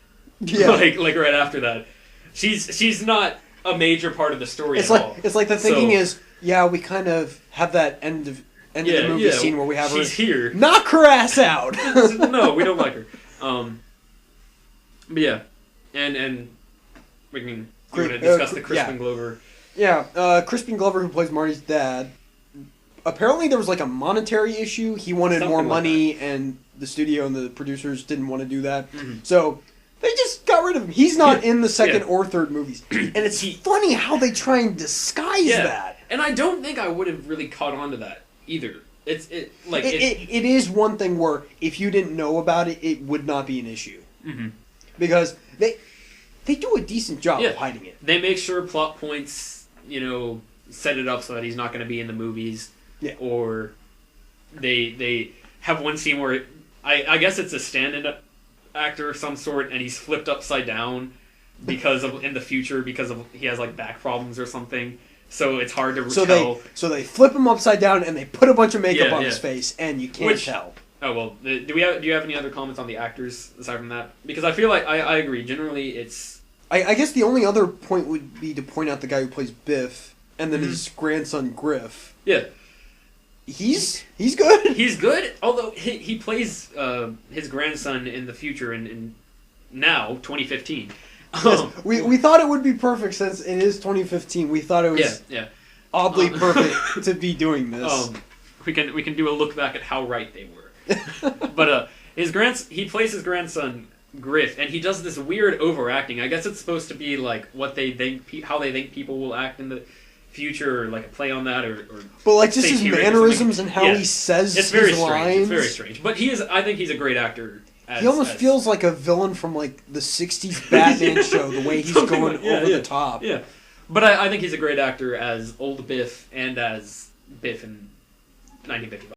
Yeah. like right after that, she's not a major part of the story at all. It's like the thinking is, we kind of have that end of the movie scene where we have she's her here, knock her ass out. No, we don't like her. But yeah, and we can discuss the Crispin Glover. Yeah, Crispin Glover, who plays Marty's dad. Apparently, there was like a monetary issue. He wanted Something more like money, and the studio and the producers didn't want to do that. So they just got rid of him. He's not in the second or third movies, and it's funny how they try and disguise that. And I don't think I would have really caught on to that either. It is one thing where if you didn't know about it, it would not be an issue because they do a decent job of hiding it. They make sure plot points, set it up so that he's not going to be in the movies. Yeah. Or they have one scene where I guess it's a stand-in actor of some sort, and he's flipped upside down in the future because he has like back problems or something. So it's hard to tell. So they flip him upside down and they put a bunch of makeup on his face, and you can't tell. Oh well, do you have any other comments on the actors aside from that? Because I feel like I agree. Generally, it's. I guess the only other point would be to point out the guy who plays Biff, and then his grandson Griff. Yeah. He's good. He's good, although he plays his grandson in the future in now 2015. Yes, we thought it would be perfect since it is 2015. We thought it was oddly perfect to be doing this. We can do a look back at how right they were. But he plays his grandson Griff, and he does this weird overacting. I guess it's supposed to be like what they think, how they think people will act in the future, or like a play on that, or but like just his satiric or mannerisms something. and how he says it's very his strange. lines. It's very strange, but I think he's a great actor. He almost feels like a villain from like the '60s Batman show. The way he's going over the top. Yeah, but I think he's a great actor as old Biff and as Biff in 1955.